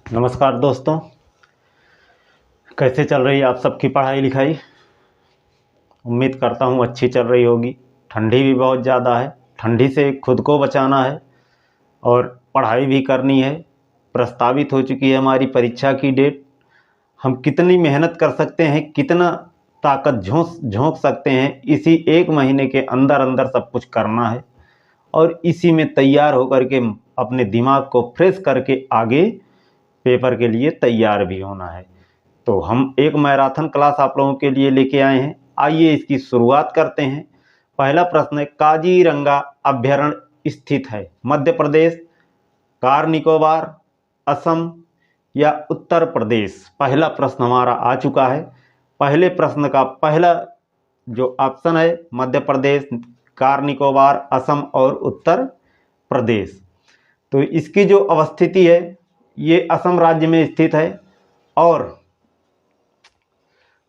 नमस्कार दोस्तों, कैसे चल रही है आप सबकी पढ़ाई लिखाई। उम्मीद करता हूँ अच्छी चल रही होगी। ठंडी भी बहुत ज़्यादा है, ठंडी से खुद को बचाना है और पढ़ाई भी करनी है। प्रस्तावित हो चुकी है हमारी परीक्षा की डेट। हम कितनी मेहनत कर सकते हैं, कितना ताकत झोंक सकते हैं, इसी एक महीने के अंदर अंदर सब कुछ करना है और इसी में तैयार होकर के अपने दिमाग को फ्रेश करके आगे पेपर के लिए तैयार भी होना है। तो हम एक मैराथन क्लास आप लोगों के लिए लेके आए हैं। आइए इसकी शुरुआत करते हैं। पहला प्रश्न है, काजीरंगा अभयारण्य स्थित है मध्य प्रदेश, कार निकोबार, असम या उत्तर प्रदेश। पहला प्रश्न हमारा आ चुका है। पहले प्रश्न का पहला जो ऑप्शन है मध्य प्रदेश, कार निकोबार, असम और उत्तर प्रदेश। तो इसकी जो अवस्थिति है ये असम राज्य में स्थित है और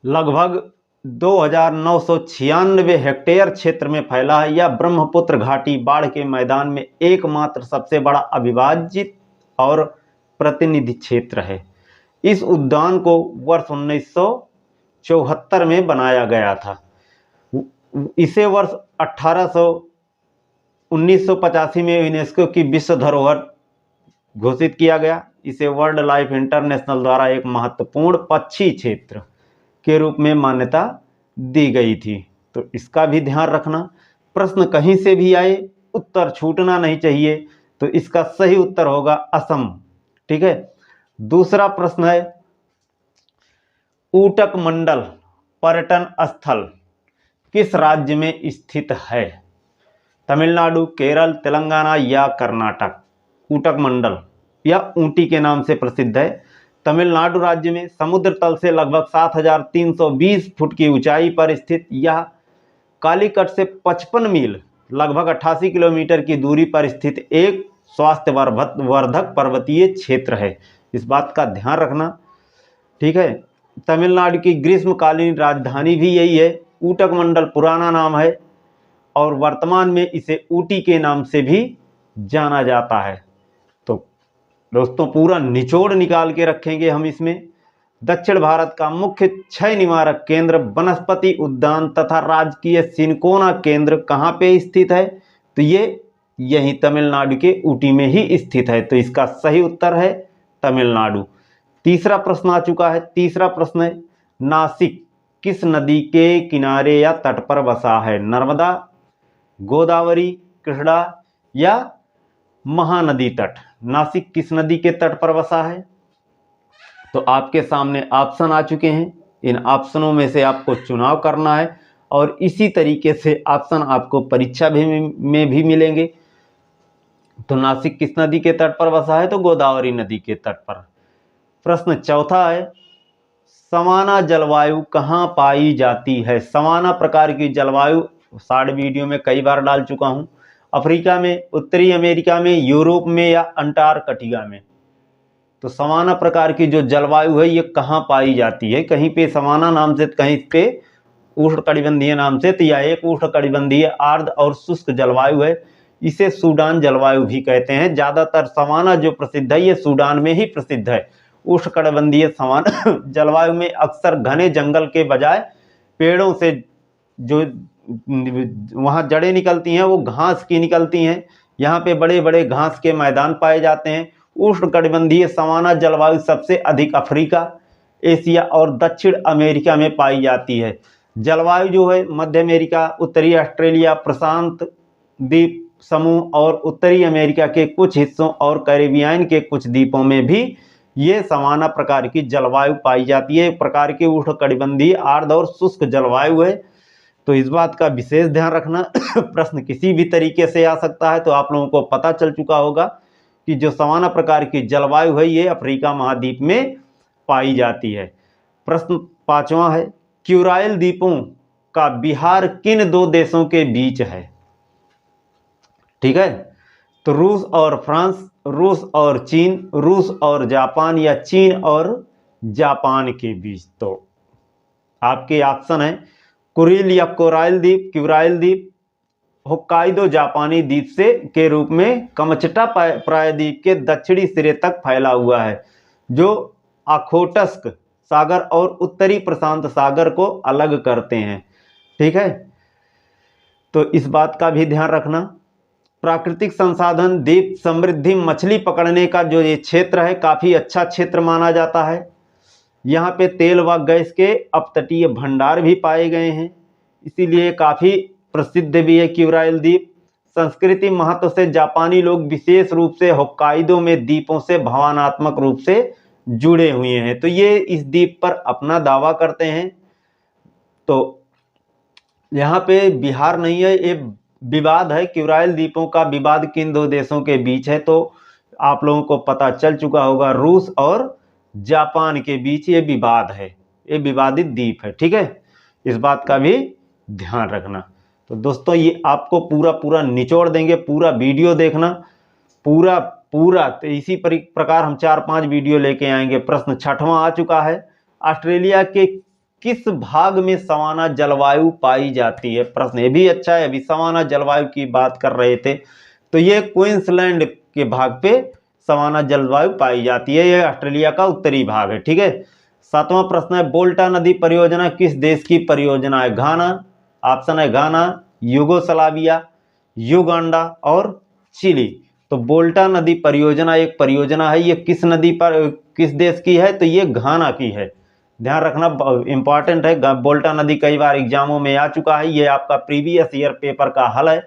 लगभग 2996 हेक्टेयर क्षेत्र में फैला है। यह ब्रह्मपुत्र घाटी बाढ़ के मैदान में एकमात्र सबसे बड़ा अविभाजित और प्रतिनिधि क्षेत्र है। इस उद्यान को वर्ष 1974 में बनाया गया था। इसे वर्ष 1985 में यूनेस्को की विश्व धरोहर घोषित किया गया। इसे वर्ल्ड लाइफ इंटरनेशनल द्वारा एक महत्वपूर्ण पक्षी क्षेत्र के रूप में मान्यता दी गई थी। तो इसका भी ध्यान रखना। प्रश्न कहीं से भी आए उत्तर छूटना नहीं चाहिए। तो इसका सही उत्तर होगा असम। ठीक है। दूसरा प्रश्न है, ऊटक मंडल पर्यटन स्थल किस राज्य में स्थित है? तमिलनाडु, केरल, तेलंगाना या कर्नाटक। ऊटक मंडल या ऊटी के नाम से प्रसिद्ध है। तमिलनाडु राज्य में समुद्र तल से लगभग 7320 फुट की ऊंचाई पर स्थित यह कालीकट से 55 मील लगभग 88 किलोमीटर की दूरी पर स्थित एक स्वास्थ्यवर्धक पर्वतीय क्षेत्र है। इस बात का ध्यान रखना। ठीक है। तमिलनाडु की ग्रीष्मकालीन राजधानी भी यही है। ऊटक मंडल पुराना नाम है और वर्तमान में इसे ऊटी के नाम से भी जाना जाता है। तो दोस्तों पूरा निचोड़ निकाल के रखेंगे हम इसमें। दक्षिण भारत का मुख्य क्षय निवारक केंद्र, वनस्पति उद्यान तथा राजकीय सिनकोना केंद्र कहाँ पे स्थित है? तो ये यही तमिलनाडु के ऊटी में ही स्थित है। तो इसका सही उत्तर है तमिलनाडु। तीसरा प्रश्न आ चुका है। तीसरा प्रश्न है, नासिक किस नदी के किनारे या तट पर बसा है? नर्मदा, गोदावरी, कृष्णा या महानदी तट। नासिक किस नदी के तट पर बसा है? तो आपके सामने ऑप्शन आ चुके हैं। इन ऑप्शनों में से आपको चुनाव करना है और इसी तरीके से ऑप्शन आपको परीक्षा में भी मिलेंगे। तो नासिक किस नदी के तट पर बसा है? तो गोदावरी नदी के तट पर। प्रश्न चौथा है, सवाना जलवायु कहाँ पाई जाती है? सवाना प्रकार की जलवायु शॉर्ट वीडियो में कई बार डाल चुका हूँ। अफ्रीका में, उत्तरी अमेरिका में, यूरोप में या अंटार्कटिका में। तो सवाना प्रकार की जो जलवायु है ये कहाँ पाई जाती है? कहीं पे सवाना नाम से, कहीं पे उष्णकटिबंधीय नाम से। तो यह एक उष्णकटिबंधीय आर्द्र और शुष्क जलवायु है। इसे सूडान जलवायु भी कहते हैं। ज़्यादातर सवाना जो प्रसिद्ध है ये सूडान में ही प्रसिद्ध है। उष्णकटिबंधीय सवाना जलवायु में अक्सर घने जंगल के बजाय पेड़ों से जो वहाँ जड़ें निकलती हैं वो घास की निकलती हैं। यहाँ पे बड़े बड़े घास के मैदान पाए जाते हैं। उष्णकटिबंधीय सवाना जलवायु सबसे अधिक अफ्रीका, एशिया और दक्षिण अमेरिका में पाई जाती है। जलवायु जो है मध्य अमेरिका, उत्तरी ऑस्ट्रेलिया, प्रशांत द्वीप समूह और उत्तरी अमेरिका के कुछ हिस्सों और कैरिबियन के कुछ द्वीपों में भी ये सवाना प्रकार की जलवायु पाई जाती है। एक प्रकार की उष्णकटिबंधीय आर्द्र और शुष्क जलवायु है। तो इस बात का विशेष ध्यान रखना। प्रश्न किसी भी तरीके से आ सकता है। तो आप लोगों को पता चल चुका होगा कि जो सवाना प्रकार की जलवायु है ये अफ्रीका महाद्वीप में पाई जाती है। प्रश्न पांचवा है, क्यूराइल द्वीपों का बिहार किन दो देशों के बीच है? ठीक है। तो रूस और फ्रांस, रूस और चीन, रूस और जापान या चीन और जापान के बीच। तो आपके ऑप्शन है कुरिल या कोराइल द्वीप, क्यूराइल द्वीप, होक्काइडो जापानी द्वीप से के रूप में कमचटा प्रायद्वीप के दक्षिणी सिरे तक फैला हुआ है। जो ओखोटस्क सागर और उत्तरी प्रशांत सागर को अलग करते हैं। ठीक है, तो इस बात का भी ध्यान रखना। प्राकृतिक संसाधन, द्वीप समृद्धि, मछली पकड़ने का जो ये क्षेत्र है काफ़ी अच्छा क्षेत्र माना जाता है। यहाँ पे तेल व गैस के अपतटीय भंडार भी पाए गए हैं, इसीलिए काफ़ी प्रसिद्ध भी है क्यूराइल द्वीप। संस्कृति महत्व से जापानी लोग विशेष रूप से होक्काइडो में द्वीपों से भावनात्मक रूप से जुड़े हुए हैं, तो ये इस द्वीप पर अपना दावा करते हैं। तो यहाँ पे बिहार नहीं है, ये विवाद है, क्यूराइल द्वीपों का विवाद किन दो देशों के बीच है, तो आप लोगों को पता चल चुका होगा, रूस और जापान के बीच ये विवाद है, ये विवादित द्वीप है। ठीक है, इस बात का भी ध्यान रखना। तो दोस्तों ये आपको पूरा निचोड़ देंगे, पूरा वीडियो देखना, पूरा तो इसी प्रकार हम 4-5 वीडियो लेके आएंगे। प्रश्न 6वां आ चुका है, ऑस्ट्रेलिया के किस भाग में सवाना जलवायु पाई जाती है? प्रश्न ये भी अच्छा है, अभी सवाना जलवायु की बात कर रहे थे, तो ये क्वींसलैंड के भाग पे सवाना जलवायु पाई जाती है, ये ऑस्ट्रेलिया का उत्तरी भाग है। ठीक है, 7वां प्रश्न है, वोल्टा नदी परियोजना किस देश की परियोजना है? घाना, ऑप्शन है घाना, युगोस्लाविया, युगांडा और चिली। तो वोल्टा नदी परियोजना एक परियोजना है, ये किस नदी पर, किस देश की है? तो ये घाना की है, ध्यान रखना, इंपॉर्टेंट है। वोल्टा नदी कई बार एग्जामों में आ चुका है, ये आपका प्रीवियस ईयर पेपर का हल है।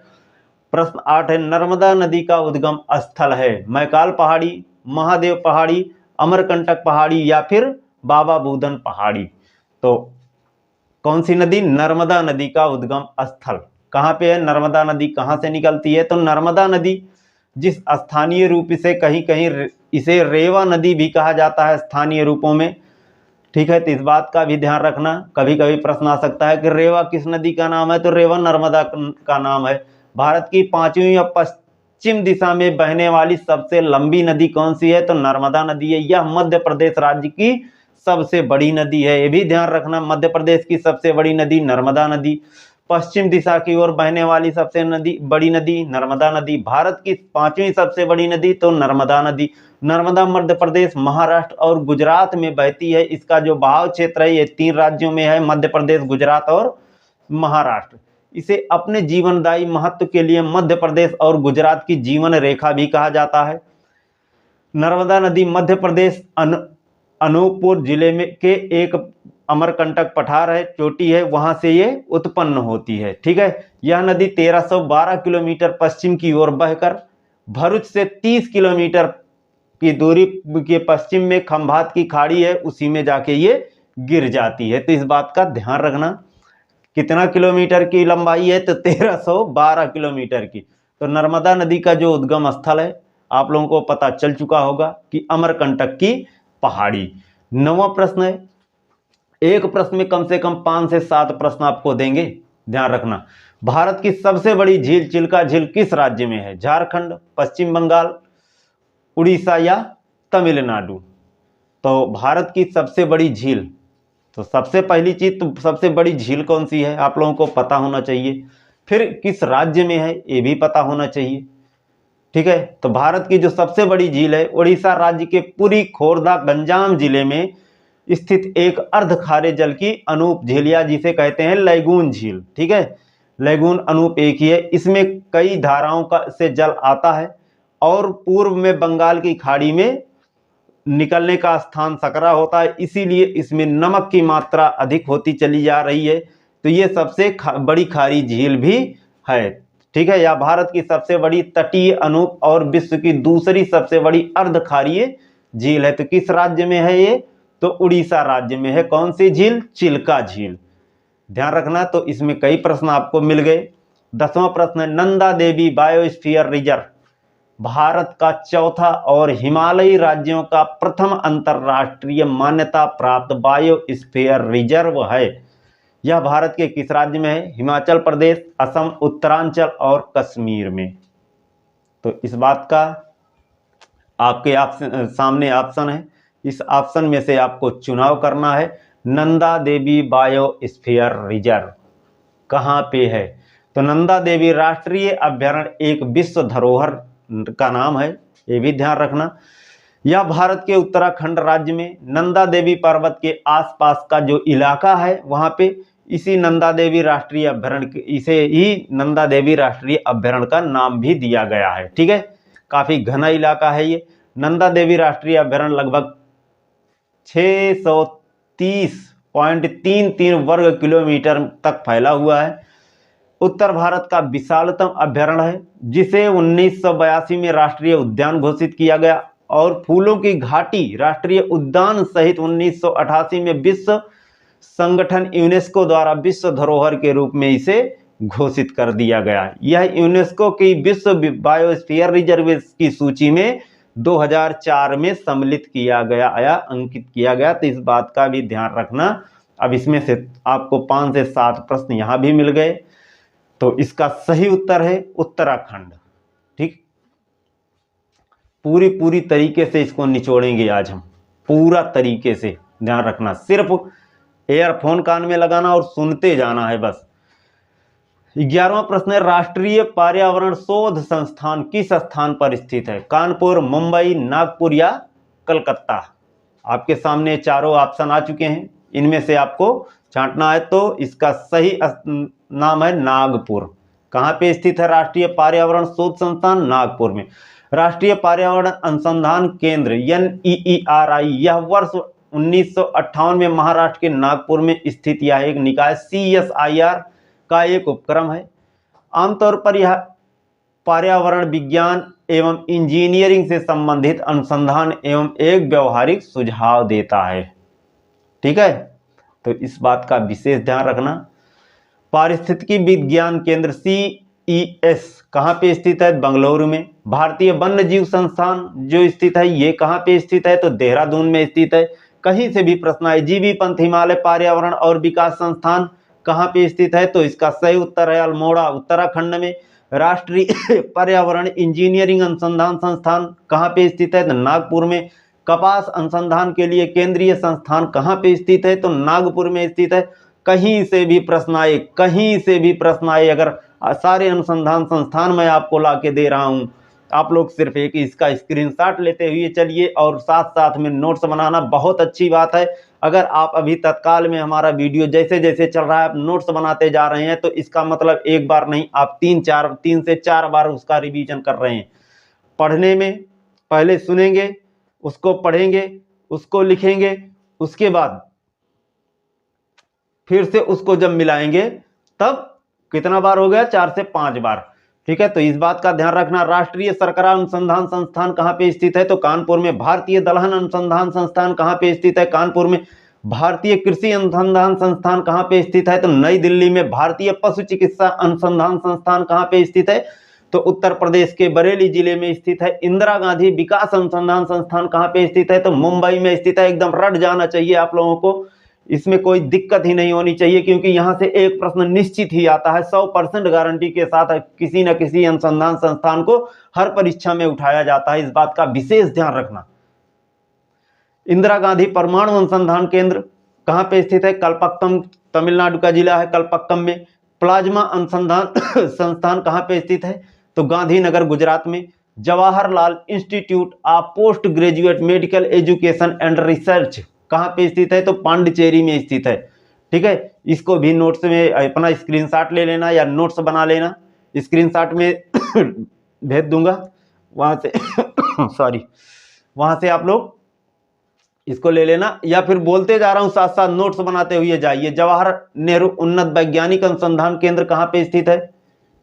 प्रश्न 8 है, नर्मदा नदी का उद्गम स्थल है? मैकाल पहाड़ी, महादेव पहाड़ी, अमरकंटक पहाड़ी या फिर बाबा बूदन पहाड़ी। तो कौन सी नदी? नर्मदा नदी का उद्गम स्थल कहाँ पे है? नर्मदा नदी कहाँ से निकलती है? तो नर्मदा नदी, जिस स्थानीय रूप से कहीं कहीं इसे रेवा नदी भी कहा जाता है स्थानीय रूपों में। ठीक है, तो इस बात का भी ध्यान रखना, कभी कभी प्रश्न आ सकता है कि रेवा किस नदी का नाम है? तो रेवा नर्मदा का नाम है। भारत की 5वीं या पश्चिम दिशा में बहने वाली सबसे लंबी नदी कौन सी है? तो नर्मदा नदी है। यह मध्य प्रदेश राज्य की सबसे बड़ी नदी है, ये भी ध्यान रखना, मध्य प्रदेश की सबसे बड़ी नदी नर्मदा नदी। पश्चिम दिशा की ओर बहने वाली सबसे बड़ी नदी नर्मदा नदी। भारत की 5वीं सबसे बड़ी नदी तो नर्मदा नदी। नर्मदा मध्य प्रदेश, महाराष्ट्र और गुजरात में बहती है। इसका जो बहाव क्षेत्र है ये 3 राज्यों में है, मध्य प्रदेश, गुजरात और महाराष्ट्र। इसे अपने जीवनदायी महत्व के लिए मध्य प्रदेश और गुजरात की जीवन रेखा भी कहा जाता है। नर्मदा नदी मध्य प्रदेश अनूपपुर जिले में के एक अमरकंटक पठार है, चोटी है, वहां से ये उत्पन्न होती है। ठीक है, यह नदी 1312 किलोमीटर पश्चिम की ओर बहकर भरूच से 30 किलोमीटर की दूरी के पश्चिम में खंभात की खाड़ी है, उसी में जाके ये गिर जाती है। तो इस बात का ध्यान रखना, कितना किलोमीटर की लंबाई है? तो 1312 किलोमीटर की। तो नर्मदा नदी का जो उद्गम स्थल है आप लोगों को पता चल चुका होगा कि अमरकंटक की पहाड़ी। 9वां प्रश्न है, एक प्रश्न में कम से कम 5 से 7 प्रश्न आपको देंगे, ध्यान रखना। भारत की सबसे बड़ी झील चिल्का झील किस राज्य में है? झारखंड, पश्चिम बंगाल, उड़ीसा या तमिलनाडु। तो भारत की सबसे बड़ी झील, तो सबसे पहली चीज तो सबसे बड़ी झील कौन सी है आप लोगों को पता होना चाहिए, फिर किस राज्य में है ये भी पता होना चाहिए। ठीक है, तो भारत की जो सबसे बड़ी झील है उड़ीसा राज्य के पुरी, खोर्धा, गंजाम जिले में स्थित एक अर्ध खारे जल की अनूप झील, या जिसे कहते हैं लैगून झील। ठीक है, लैगून अनूप एक ही है, इसमें कई धाराओं का से जल आता है और पूर्व में बंगाल की खाड़ी में निकलने का स्थान सकरा होता है, इसीलिए इसमें नमक की मात्रा अधिक होती चली जा रही है। तो ये सबसे बड़ी खारी झील भी है। ठीक है, यह भारत की सबसे बड़ी तटीय अनूप और विश्व की दूसरी सबसे बड़ी अर्ध खारीय झील है। तो किस राज्य में है ये? तो उड़ीसा राज्य में है। कौन सी झील? चिल्का झील, ध्यान रखना। तो इसमें कई प्रश्न आपको मिल गए। 10वां प्रश्न है, नंदा देवी बायोस्फीयर रिजर्व भारत का चौथा और हिमालयी राज्यों का प्रथम अंतरराष्ट्रीय मान्यता प्राप्त बायोस्फीयर रिजर्व है। यह भारत के किस राज्य में है? हिमाचल प्रदेश, असम, उत्तरांचल और कश्मीर में। तो इस बात का आपके सामने ऑप्शन है, इस ऑप्शन में से आपको चुनाव करना है। नंदा देवी बायोस्फीयर रिजर्व कहाँ पे है? तो नंदा देवी राष्ट्रीय अभ्यारण्य एक विश्व धरोहर का नाम है, ये भी ध्यान रखना। यह भारत के उत्तराखंड राज्य में नंदा देवी पर्वत के आसपास का जो इलाका है वहां पे इसी नंदा देवी राष्ट्रीय अभयारण्य, इसे ही नंदा देवी राष्ट्रीय अभयारण्य का नाम भी दिया गया है। ठीक है, काफी घना इलाका है ये। नंदा देवी राष्ट्रीय अभयारण्य लगभग 630.33 वर्ग किलोमीटर तक फैला हुआ है। उत्तर भारत का विशालतम अभयारण्य है, जिसे 1982 में राष्ट्रीय उद्यान घोषित किया गया और फूलों की घाटी राष्ट्रीय उद्यान सहित 1988 में विश्व संगठन यूनेस्को द्वारा विश्व धरोहर के रूप में इसे घोषित कर दिया गया। यह यूनेस्को की विश्व बायोस्फीयर रिजर्व की सूची में 2004 में सम्मिलित किया गया या अंकित किया गया। तो इस बात का भी ध्यान रखना। अब इसमें से आपको 5 से 7 प्रश्न यहां भी मिल गए, तो इसका सही उत्तर है उत्तराखंड। ठीक, पूरी तरीके से इसको निचोड़ेंगे आज हम, पूरा तरीके से ध्यान रखना। सिर्फ एयरफोन कान में लगाना और सुनते जाना है बस। 11वां प्रश्न है, राष्ट्रीय पर्यावरण शोध संस्थान किस स्थान पर स्थित है? कानपुर, मुंबई, नागपुर या कलकत्ता? आपके सामने चारों ऑप्शन आ चुके हैं, इनमें से आपको छांटना है। तो इसका सही नाम है नागपुर। कहां पे स्थित है राष्ट्रीय पर्यावरण शोध संस्थान? नागपुर में। राष्ट्रीय पर्यावरण अनुसंधान केंद्र NEERI यह वर्ष 1958 में महाराष्ट्र के नागपुर में स्थित यह एक निकाय CSIR का एक उपक्रम है। आमतौर पर यह पर्यावरण विज्ञान एवं इंजीनियरिंग से संबंधित अनुसंधान एवं एक व्यवहारिक सुझाव देता है। ठीक है, तो इस बात का विशेष ध्यान रखना। पारिस्थितिकी विज्ञान केंद्र CES कहां पे स्थित है? बेंगलुरु में। भारतीय वन्य जीव संस्थान जो स्थित है ये कहां पे स्थित है? तो देहरादून में स्थित है। कहीं से भी प्रश्न आए, जीबी पंथ हिमालय पर्यावरण और विकास संस्थान कहां पे स्थित है? तो इसका सही उत्तर है अल्मोड़ा, उत्तराखंड में। राष्ट्रीय पर्यावरण इंजीनियरिंग अनुसंधान संस्थान कहां पे स्थित है? तो नागपुर में। कपास अनुसंधान के लिए केंद्रीय संस्थान कहां पे स्थित है? तो नागपुर में स्थित है। कहीं से भी प्रश्न आए, कहीं से भी प्रश्न आए, अगर सारे अनुसंधान संस्थान मैं आपको ला के दे रहा हूं, आप लोग सिर्फ एक इसका स्क्रीनशॉट लेते हुए चलिए और साथ साथ में नोट्स बनाना बहुत अच्छी बात है। अगर आप अभी तत्काल में हमारा वीडियो जैसे जैसे चल रहा है आप नोट्स बनाते जा रहे हैं, तो इसका मतलब एक बार नहीं, आप 3 से 4 बार उसका रिवीजन कर रहे हैं। पढ़ने में पहले सुनेंगे, उसको पढ़ेंगे, उसको लिखेंगे, उसके बाद फिर से उसको जब मिलाएंगे तब कितना बार हो गया? 4 से 5 बार। ठीक है, तो इस बात का ध्यान रखना। राष्ट्रीय सरकरा अनुसंधान संस्थान कहां पे स्थित है? तो कानपुर में। भारतीय दलहन अनुसंधान संस्थान कहां पे स्थित है? कानपुर में। भारतीय कृषि अनुसंधान संस्थान कहां पे स्थित है? तो नई दिल्ली में। भारतीय पशु चिकित्सा अनुसंधान संस्थान कहां पे स्थित है? तो उत्तर प्रदेश के बरेली जिले में स्थित है। इंदिरा गांधी विकास अनुसंधान संस्थान कहां पे स्थित है? तो मुंबई में स्थित है। एकदम रट जाना चाहिए आप लोगों को, इसमें कोई दिक्कत ही नहीं होनी चाहिए, क्योंकि यहां से एक प्रश्न निश्चित ही आता है। 100% गारंटी के साथ किसी न किसी अनुसंधान संस्थान को हर परीक्षा में उठाया जाता है, इस बात का विशेष ध्यान रखना। इंदिरा गांधी परमाणु अनुसंधान केंद्र कहां पे स्थित है? कलपक्कम, तमिलनाडु का जिला है कलपक्कम में। प्लाज्मा अनुसंधान संस्थान कहां पे स्थित है? तो गांधीनगर, गुजरात में। Jawaharlal institute of post graduate medical education and research कहां पे स्थित है? तो पांडिचेरी में स्थित है। ठीक है, इसको भी नोट्स में अपना स्क्रीनशॉट ले लेना या नोट्स बना लेना, स्क्रीनशॉट में भेज दूंगा वहां से सॉरी, वहां से आप लोग इसको ले लेना, या फिर बोलते जा रहा हूं साथ साथ नोट्स बनाते हुए जाइए। जवाहर नेहरू उन्नत वैज्ञानिक अनुसंधान केंद्र कहां पे स्थित है?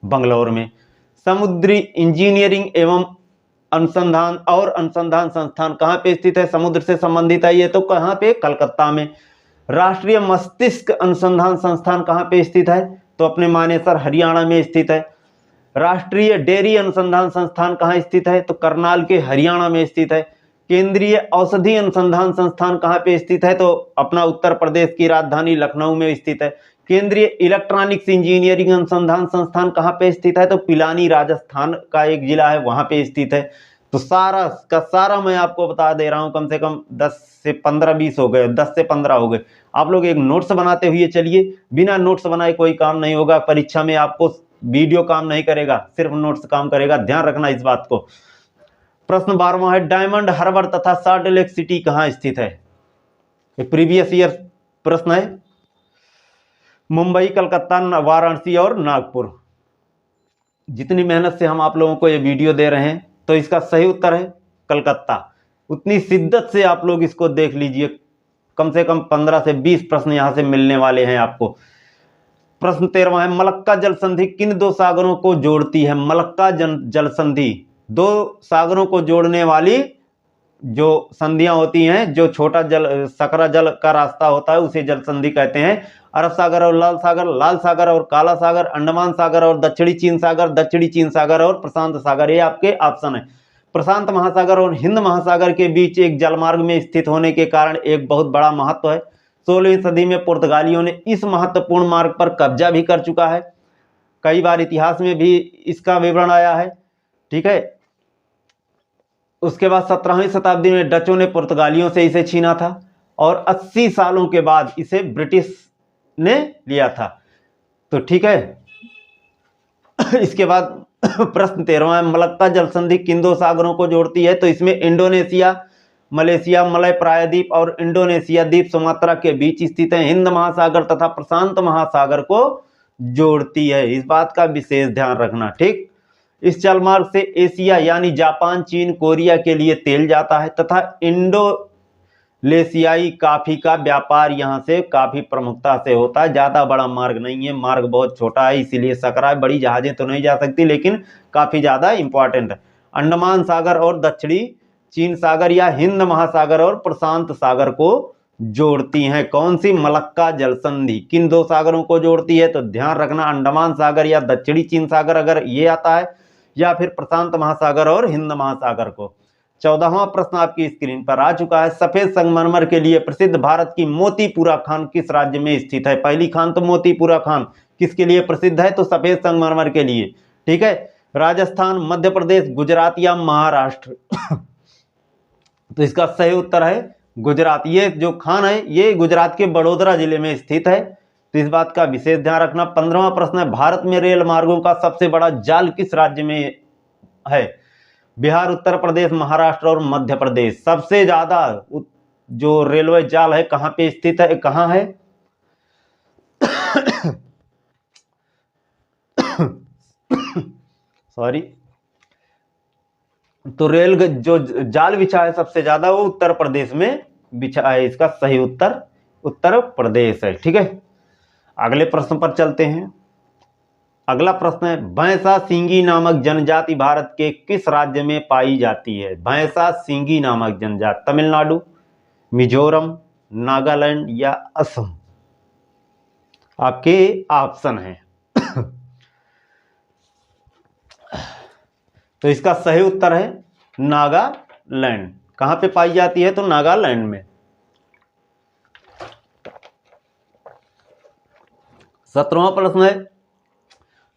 बेंगलुरु में। समुद्री इंजीनियरिंग एवं अनुसंधान संस्थान कहां पे स्थित है? समुद्र से संबंधित है ये, तो कहां पे? कलकत्ता में। राष्ट्रीय मस्तिष्क अनुसंधान संस्थान कहां पे स्थित है? तो अपने मानेसर, हरियाणा में स्थित है। राष्ट्रीय डेयरी अनुसंधान संस्थान कहां स्थित है? तो करनाल के, हरियाणा में स्थित है। केंद्रीय औषधि अनुसंधान संस्थान कहां पे स्थित है? तो अपना उत्तर प्रदेश की राजधानी लखनऊ में स्थित है। केंद्रीय इलेक्ट्रॉनिक्स इंजीनियरिंग अनुसंधान संस्थान कहां पे स्थित है? तो पिलानी, राजस्थान का एक जिला है, वहां पे स्थित है। तो सारा का सारा मैं आपको बता दे रहा हूं, कम से कम 10 से 15 20 हो गए, 10 से 15 हो गए। आप लोग एक नोट्स बनाते हुए चलिए, बिना नोट्स बनाए कोई काम नहीं होगा परीक्षा में। आपको वीडियो काम नहीं करेगा, सिर्फ नोट्स काम करेगा, ध्यान रखना इस बात को। प्रश्न 12वां है, डायमंड हार्बर तथा सॉल्ट लेक सिटी कहाँ स्थित है? ये प्रीवियस ईयर प्रश्न है। मुंबई, कलकत्ता, वाराणसी और नागपुर। जितनी मेहनत से हम आप लोगों को ये वीडियो दे रहे हैं, तो इसका सही उत्तर है कलकत्ता। उतनी शिद्दत से आप लोग इसको देख लीजिए, कम से कम 15 से 20 प्रश्न यहां से मिलने वाले हैं आपको। प्रश्न 13वां है, मलक्का जल संधि किन दो सागरों को जोड़ती है? मलक्का जल संधि दो सागरों को जोड़ने वाली जो संधियां होती हैं, जो छोटा जल सकरा जल का रास्ता होता है उसे जल संधि कहते हैं। अरब सागर और लाल सागर और काला सागर, अंडमान सागर और दक्षिणी चीन सागर और प्रशांत सागर। ये आपके ऑप्शन है। प्रशांत महासागर और हिंद महासागर के बीच एक जलमार्ग में स्थित होने के कारण एक बहुत बड़ा महत्व है। 16वीं सदी में पुर्तगालियों ने इस महत्वपूर्ण मार्ग पर कब्जा भी कर चुका है। कई बार इतिहास में भी इसका विवरण आया है। ठीक है। उसके बाद 17वीं शताब्दी में डचों ने पुर्तगालियों से इसे छीना था और 80 सालों के बाद इसे ब्रिटिश ने लिया था। तो ठीक है। इसके बाद प्रश्न 13वां, मलक्का जल संधि किन दो सागरों को जोड़ती है? तो इसमें इंडोनेशिया, मलेशिया, मलय प्रायद्वीप और इंडोनेशिया द्वीप सुमात्रा के बीच स्थित है। हिंद महासागर तथा प्रशांत महासागर को जोड़ती है। इस बात का विशेष ध्यान रखना। ठीक। इस जलमार्ग से एशिया यानी जापान, चीन, कोरिया के लिए तेल जाता है तथा इंडोनेशियाई काफी का व्यापार यहां से काफी प्रमुखता से होता है। ज्यादा बड़ा मार्ग नहीं है, मार्ग बहुत छोटा है, इसीलिए सकरा बड़ी जहाजें तो नहीं जा सकती, लेकिन काफी ज्यादा इंपॉर्टेंट है। अंडमान सागर और दक्षिणी चीन सागर या हिंद महासागर और प्रशांत सागर को जोड़ती हैं। कौन सी? मलक्का जल संधि किन दो सागरों को जोड़ती है? तो ध्यान रखना, अंडमान सागर या दक्षिणी चीन सागर अगर ये आता है, या फिर प्रशांत महासागर और हिंद महासागर को। 14वां प्रश्न आपकी स्क्रीन पर आ चुका है। सफेद संगमरमर के लिए प्रसिद्ध भारत की मोतीपुरा खान किस राज्य में स्थित है? पहली खान तो मोतीपुरा खान किसके लिए प्रसिद्ध है? तो सफेद संगमरमर के लिए। ठीक है। राजस्थान, मध्य प्रदेश, गुजरात या महाराष्ट्र? तो इसका सही उत्तर है गुजरात। ये जो खान है ये गुजरात के बड़ोदरा जिले में स्थित है, तो इस बात का विशेष ध्यान रखना। 15वां प्रश्न है, भारत में रेल मार्गों का सबसे बड़ा जाल किस राज्य में है? बिहार, उत्तर प्रदेश, महाराष्ट्र और मध्य प्रदेश। सबसे ज्यादा जो रेलवे जाल है कहां पे स्थित है? कहां है? सॉरी। तो रेल जो जाल बिछा है सबसे ज्यादा वो उत्तर प्रदेश में बिछा है। इसका सही उत्तर उत्तर प्रदेश है। ठीक है। अगले प्रश्न पर चलते हैं। अगला प्रश्न है, भैंसा सींगी नामक जनजाति भारत के किस राज्य में पाई जाती है? भैंसा सींगी नामक जनजाति तमिलनाडु, मिजोरम, नागालैंड या असम? आपके ऑप्शन है। तो इसका सही उत्तर है नागालैंड। कहां पे पाई जाती है? तो नागालैंड में। 17वां प्रश्न है,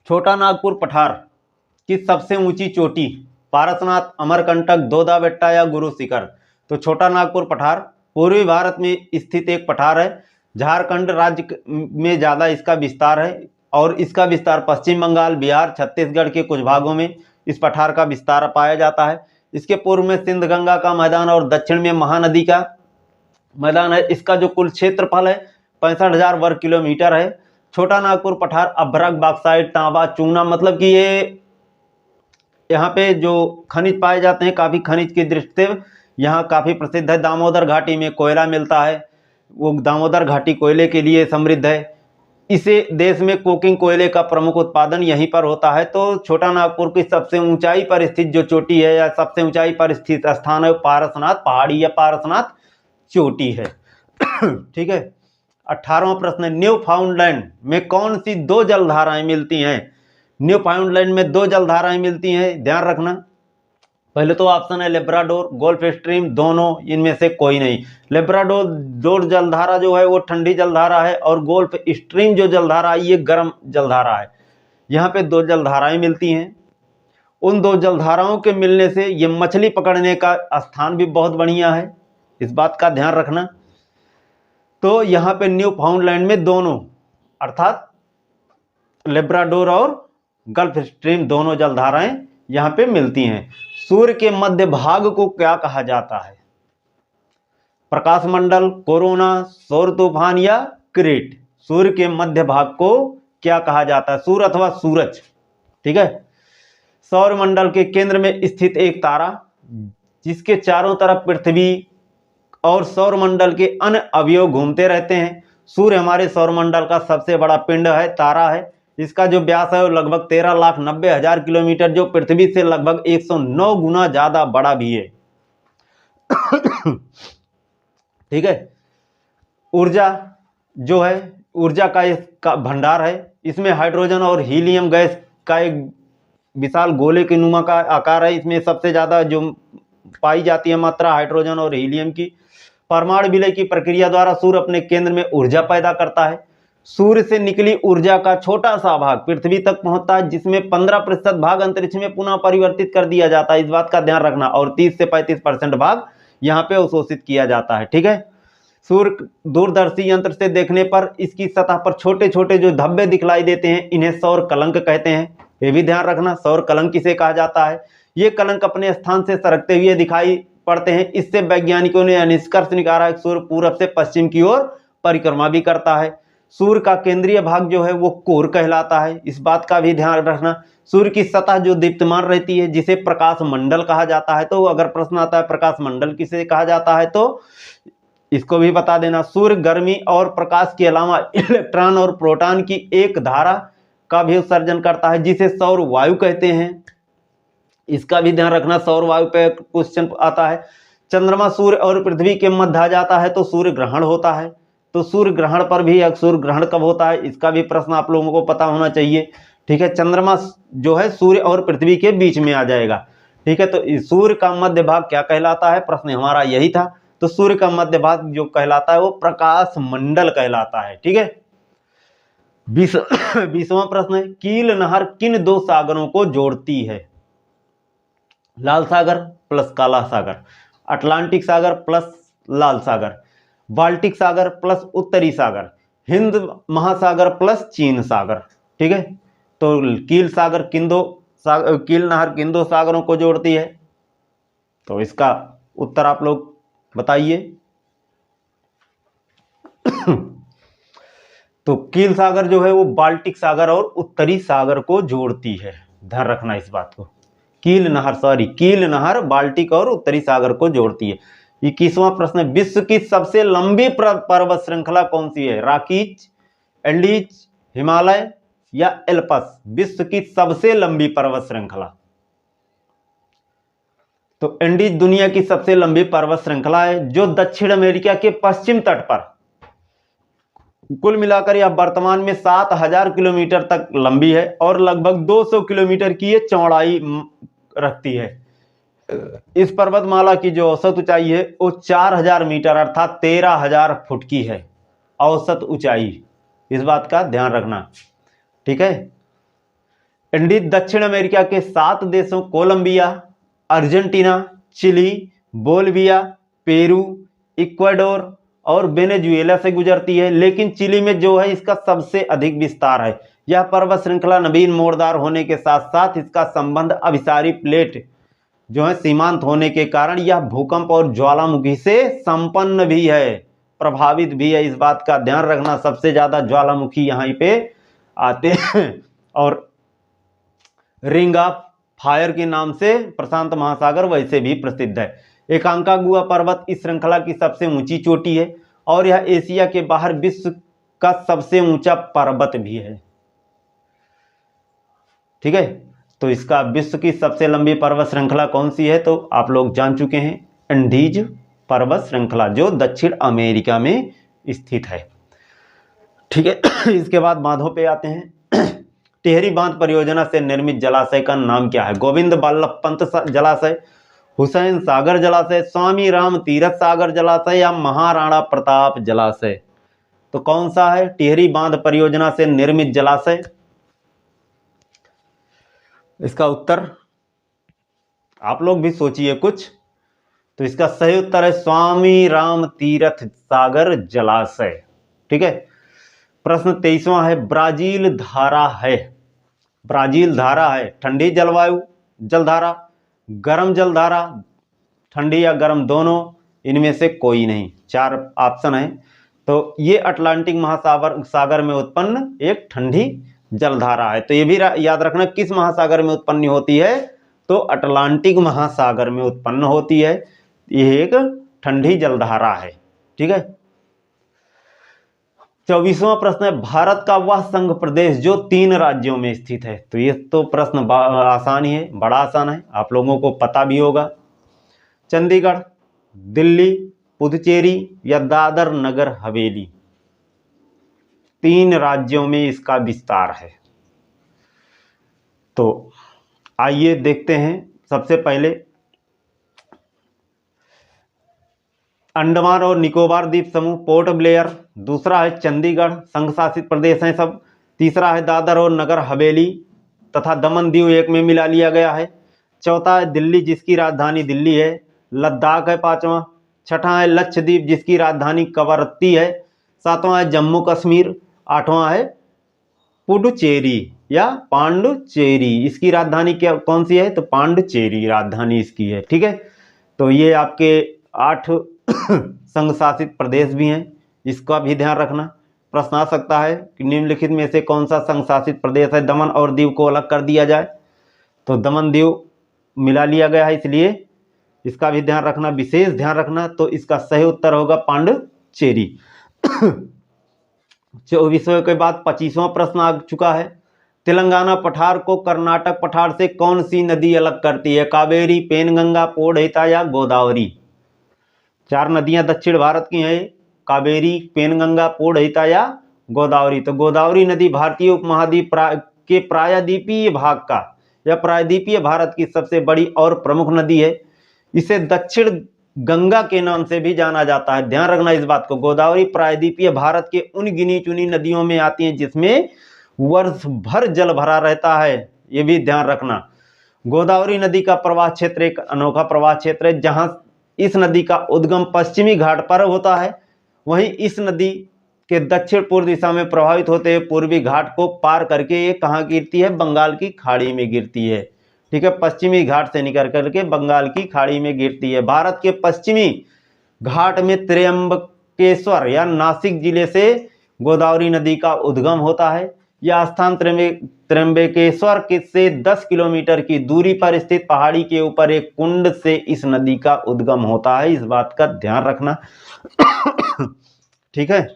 छोटा नागपुर पठार की सबसे ऊंची चोटी? पारसनाथ, अमरकंटक, दोदा बेट्टा या गुरु शिखर? तो छोटा नागपुर पठार पूर्वी भारत में स्थित एक पठार है। झारखंड राज्य में ज्यादा इसका विस्तार है और इसका विस्तार पश्चिम बंगाल, बिहार, छत्तीसगढ़ के कुछ भागों में इस पठार का विस्तार पाया जाता है। इसके पूर्व में सिंध गंगा का मैदान और दक्षिण में महानदी का मैदान है। इसका जो कुल क्षेत्रफल है 65,000 वर्ग किलोमीटर है। छोटा नागपुर पठार अभ्रक, बॉक्साइट, तांबा, चूना, मतलब कि ये यहाँ पे जो खनिज पाए जाते हैं काफी खनिज की दृष्टि से यहाँ काफी प्रसिद्ध है। दामोदर घाटी में कोयला मिलता है, वो दामोदर घाटी कोयले के लिए समृद्ध है। इसे देश में कोकिंग कोयले का प्रमुख उत्पादन यहीं पर होता है। तो छोटा नागपुर की सबसे ऊंचाई पर स्थित जो चोटी है या सबसे ऊंचाई पर स्थित स्थान है पारसनाथ पहाड़ी या पारसनाथ चोटी है। ठीक है। 18वां प्रश्न, न्यू फाउंडलैंड में कौन सी दो जलधाराएं मिलती हैं? न्यू फाउंडलैंड में दो जलधाराएं मिलती हैं, ध्यान रखना। पहले तो ऑप्शन है लेब्राडोर, गोल्फ स्ट्रीम, दोनों इनमें से कोई नहीं। लेब्राडोर जलधारा जो है वो ठंडी जलधारा है और गोल्फ स्ट्रीम जो जलधारा है ये गर्म जलधारा है। यहाँ पे दो जलधाराएं मिलती हैं। उन दो जलधाराओं के मिलने से ये मछली पकड़ने का स्थान भी बहुत बढ़िया है, इस बात का ध्यान रखना। तो यहाँ पे न्यू फाउंडलैंड में दोनों अर्थात लेब्राडोर और गल्फ स्ट्रीम दोनों जलधाराएं यहाँ पे मिलती हैं। सूर्य के मध्य भाग को क्या कहा जाता है? प्रकाश मंडल, कोरोना, सौर तूफान या क्रेट? सूर्य के मध्य भाग को क्या कहा जाता है? सूर्य अथवा सूरज। ठीक है। सौर मंडल के केंद्र में स्थित एक तारा जिसके चारों तरफ पृथ्वी और सौर मंडल के अन्य अवयव घूमते रहते हैं। सूर्य हमारे सौर मंडल का सबसे बड़ा पिंड है, तारा है। इसका जो व्यास है वो लगभग 13,90,000 किलोमीटर, जो पृथ्वी से लगभग 109 गुना ज्यादा बड़ा भी है। ठीक है। ऊर्जा जो है, ऊर्जा का इसका भंडार है। इसमें हाइड्रोजन और हीलियम गैस का एक विशाल गोले के नुमा का आकार है। इसमें सबसे ज्यादा जो पाई जाती है मात्रा हाइड्रोजन और हीलियम की। परमाणु विलय की प्रक्रिया द्वारा सूर्य अपने केंद्र में ऊर्जा पैदा करता है। सूर्य से निकली ऊर्जा का छोटा सा भाग पृथ्वी तक पहुंचता है, जिसमें 15% भाग अंतरिक्ष में पुनः परिवर्तित कर दिया जाता है। इस बात का ध्यान रखना। और 30 से 35% भाग यहाँ पे अवशोषित किया जाता है। ठीक है। सूर्य दूरदर्शी यंत्र से देखने पर इसकी सतह पर छोटे छोटे जो धब्बे दिखलाई देते हैं, इन्हें सौर कलंक कहते हैं। ये भी ध्यान रखना, सौर कलंक किसे कहा जाता है। ये कलंक अपने स्थान से सरकते हुए दिखाई पड़ते हैं। इससे वैज्ञानिकों ने निष्कर्ष निकाला है कि सूर्य पूरब से पश्चिम की ओर परिक्रमा भी करता है। सूर्य का केंद्रीय भाग जो है वो कोर कहलाता है। इस बात का भी ध्यान रखना। सूर्य की सतह जो दीप्तमान रहती है जिसे प्रकाश मंडल कहा जाता है। तो अगर प्रश्न आता है प्रकाश मंडल किसे कहा जाता है तो इसको भी बता देना। सूर्य गर्मी और प्रकाश के अलावा इलेक्ट्रॉन और प्रोटॉन की एक धारा का भी उत्सर्जन करता है जिसे सौर वायु कहते हैं। इसका भी ध्यान रखना, सौर वायु पे क्वेश्चन आता है। चंद्रमा सूर्य और पृथ्वी के मध्य आ जाता है तो सूर्य ग्रहण होता है। तो सूर्य ग्रहण पर भी, सूर्य ग्रहण कब होता है इसका भी प्रश्न आप लोगों को पता होना चाहिए। ठीक है। चंद्रमा जो है सूर्य और पृथ्वी के बीच में आ जाएगा। ठीक है। तो सूर्य का मध्य भाग क्या कहलाता है, प्रश्न हमारा यही था। तो सूर्य का मध्य भाग जो कहलाता है वो प्रकाश मंडल कहलाता है। ठीक है। 20वां प्रश्न है, कील नहर किन दो सागरों को जोड़ती है? लाल सागर प्लस काला सागर, अटलांटिक सागर प्लस लाल सागर, बाल्टिक सागर प्लस उत्तरी सागर, हिंद महासागर प्लस चीन सागर। ठीक है। तो कील नहर किन दो सागरों को जोड़ती है? तो इसका उत्तर आप लोग बताइए। तो कील सागर जो है वो बाल्टिक सागर और उत्तरी सागर को जोड़ती है। ध्यान रखना इस बात को। कील नहर बाल्टिक और उत्तरी सागर को जोड़ती है। 21वां प्रश्न, विश्व की सबसे लंबी पर्वत श्रृंखला कौन सी है? रॉकीज, एंडीज, हिमालय या एल्पस? विश्व की सबसे लंबी पर्वत श्रृंखला। तो एंडीज दुनिया की सबसे लंबी पर्वत श्रृंखला है जो दक्षिण अमेरिका के पश्चिम तट पर कुल मिलाकर यह वर्तमान में 7,000 किलोमीटर तक लंबी है और लगभग 200 किलोमीटर की ये चौड़ाई रखती है। इस पर्वतमाला की जो औसत ऊंचाई है वो 4,000 मीटर अर्थात 13,000 फुट की है औसत ऊंचाई। इस बात का ध्यान रखना। ठीक है। एंडीज दक्षिण अमेरिका के 7 देशों Colombia, Argentina, Chile, Bolivia, Peru, Ecuador और वेनेजुएला से गुजरती है। लेकिन चिली में जो है इसका सबसे अधिक विस्तार है। यह पर्वत श्रृंखला नवीन मोड़दार होने के साथ साथ इसका संबंध अभिसारी प्लेट जो है सीमांत होने के कारण यह भूकंप और ज्वालामुखी से संपन्न भी है, प्रभावित भी है। इस बात का ध्यान रखना। सबसे ज्यादा ज्वालामुखी यहाँ पे आते हैं और रिंग ऑफ फायर के नाम से प्रशांत महासागर वैसे भी प्रसिद्ध है। एकांकागुआ पर्वत इस श्रृंखला की सबसे ऊंची चोटी है और यह एशिया के बाहर विश्व का सबसे ऊंचा पर्वत भी है। ठीक है। तो इसका विश्व की सबसे लंबी पर्वत श्रृंखला कौन सी है तो आप लोग जान चुके हैं, एंडीज पर्वत श्रृंखला जो दक्षिण अमेरिका में स्थित है। ठीक है। इसके बाद बांधों पे आते हैं। टिहरी बांध परियोजना से निर्मित जलाशय का नाम क्या है? गोविंद बल्लभ पंत जलाशय, हुसैन सागर जलाशय, स्वामी राम तीरथ सागर जलाशय या महाराणा प्रताप जलाशय? तो कौन सा है टिहरी बांध परियोजना से निर्मित जलाशय? इसका उत्तर आप लोग भी सोचिए कुछ। तो इसका सही उत्तर है स्वामी राम तीरथ सागर जलाशय। ठीक है। प्रश्न 23वां है, ब्राजील धारा है ठंडी जलवायु जलधारा, गर्म जलधारा, ठंडी या गर्म दोनों, इनमें से कोई नहीं। 4 ऑप्शन है। तो ये अटलांटिक महासागर में उत्पन्न एक ठंडी जलधारा है। तो ये भी याद रखना, किस महासागर में उत्पन्न होती है? तो अटलांटिक महासागर में उत्पन्न होती है। यह एक ठंडी जलधारा है। ठीक है। 24वां प्रश्न है, भारत का वह संघ प्रदेश जो 3 राज्यों में स्थित है। तो ये तो प्रश्न आसान ही है, बड़ा आसान है, आप लोगों को पता भी होगा। चंडीगढ़, दिल्ली, पुदुचेरी या दादर नगर हवेली, 3 राज्यों में इसका विस्तार है। तो आइए देखते हैं। सबसे पहले अंडमान और निकोबार द्वीप समूह, पोर्ट ब्लेयर। दूसरा है चंडीगढ़, संघ शासित प्रदेश हैं सब। तीसरा है दादर और नगर हवेली तथा दमन दीव एक में मिला लिया गया है। चौथा है दिल्ली, जिसकी राजधानी दिल्ली है। लद्दाख है 5वां। छठा है लक्षद्वीप, जिसकी राजधानी कवरत्ती है। 7वां है जम्मू कश्मीर। 8वां है पुडुचेरी या पांडुचेरी, इसकी राजधानी क्या कौन सी है? तो पांडुचेरी राजधानी इसकी है। ठीक है। तो ये आपके 8 संघ शासित प्रदेश भी हैं, इसका भी ध्यान रखना। प्रश्न आ सकता है कि निम्नलिखित में से कौन सा संघ शासित प्रदेश है? दमन और दीव को अलग कर दिया जाए। तो दमन दीव मिला लिया गया है, इसलिए इसका भी ध्यान रखना, विशेष ध्यान रखना। तो इसका सही उत्तर होगा पांडुचेरी। 24वें के बाद 25वां प्रश्न आ चुका है। तेलंगाना पठार को कर्नाटक पठार से कौन सी नदी अलग करती है? कावेरी, पेनगंगा, पोड़ैता या गोदावरी? 4 नदियां दक्षिण भारत की हैं, कावेरी, पेनगंगा, पोड़ैता या गोदावरी। तो गोदावरी नदी भारतीय उपमहाद्वीप के प्रायद्वीपीय भाग का या प्रायद्वीपीय भारत की सबसे बड़ी और प्रमुख नदी है। इसे दक्षिण गंगा के नाम से भी जाना जाता है। ध्यान रखना इस बात को। गोदावरी प्रायद्वीपीय भारत के उन गिनी चुनी नदियों में आती हैं जिसमें वर्ष भर जल भरा रहता है, ये भी ध्यान रखना। गोदावरी नदी का प्रवाह क्षेत्र एक अनोखा प्रवाह क्षेत्र है, जहां इस नदी का उद्गम पश्चिमी घाट पर होता है। वहीं इस नदी के दक्षिण पूर्व दिशा में प्रभावित होते हुए पूर्वी घाट को पार करके ये कहाँ गिरती है? बंगाल की खाड़ी में गिरती है। ठीक है। पश्चिमी घाट से निकल करके बंगाल की खाड़ी में गिरती है। भारत के पश्चिमी घाट में त्र्यंबकेश्वर या नासिक जिले से गोदावरी नदी का उद्गम होता है। यह स्थान त्र्यंबकेश्वर से 10 किलोमीटर की दूरी पर स्थित पहाड़ी के ऊपर एक कुंड से इस नदी का उद्गम होता है। इस बात का ध्यान रखना। ठीक है।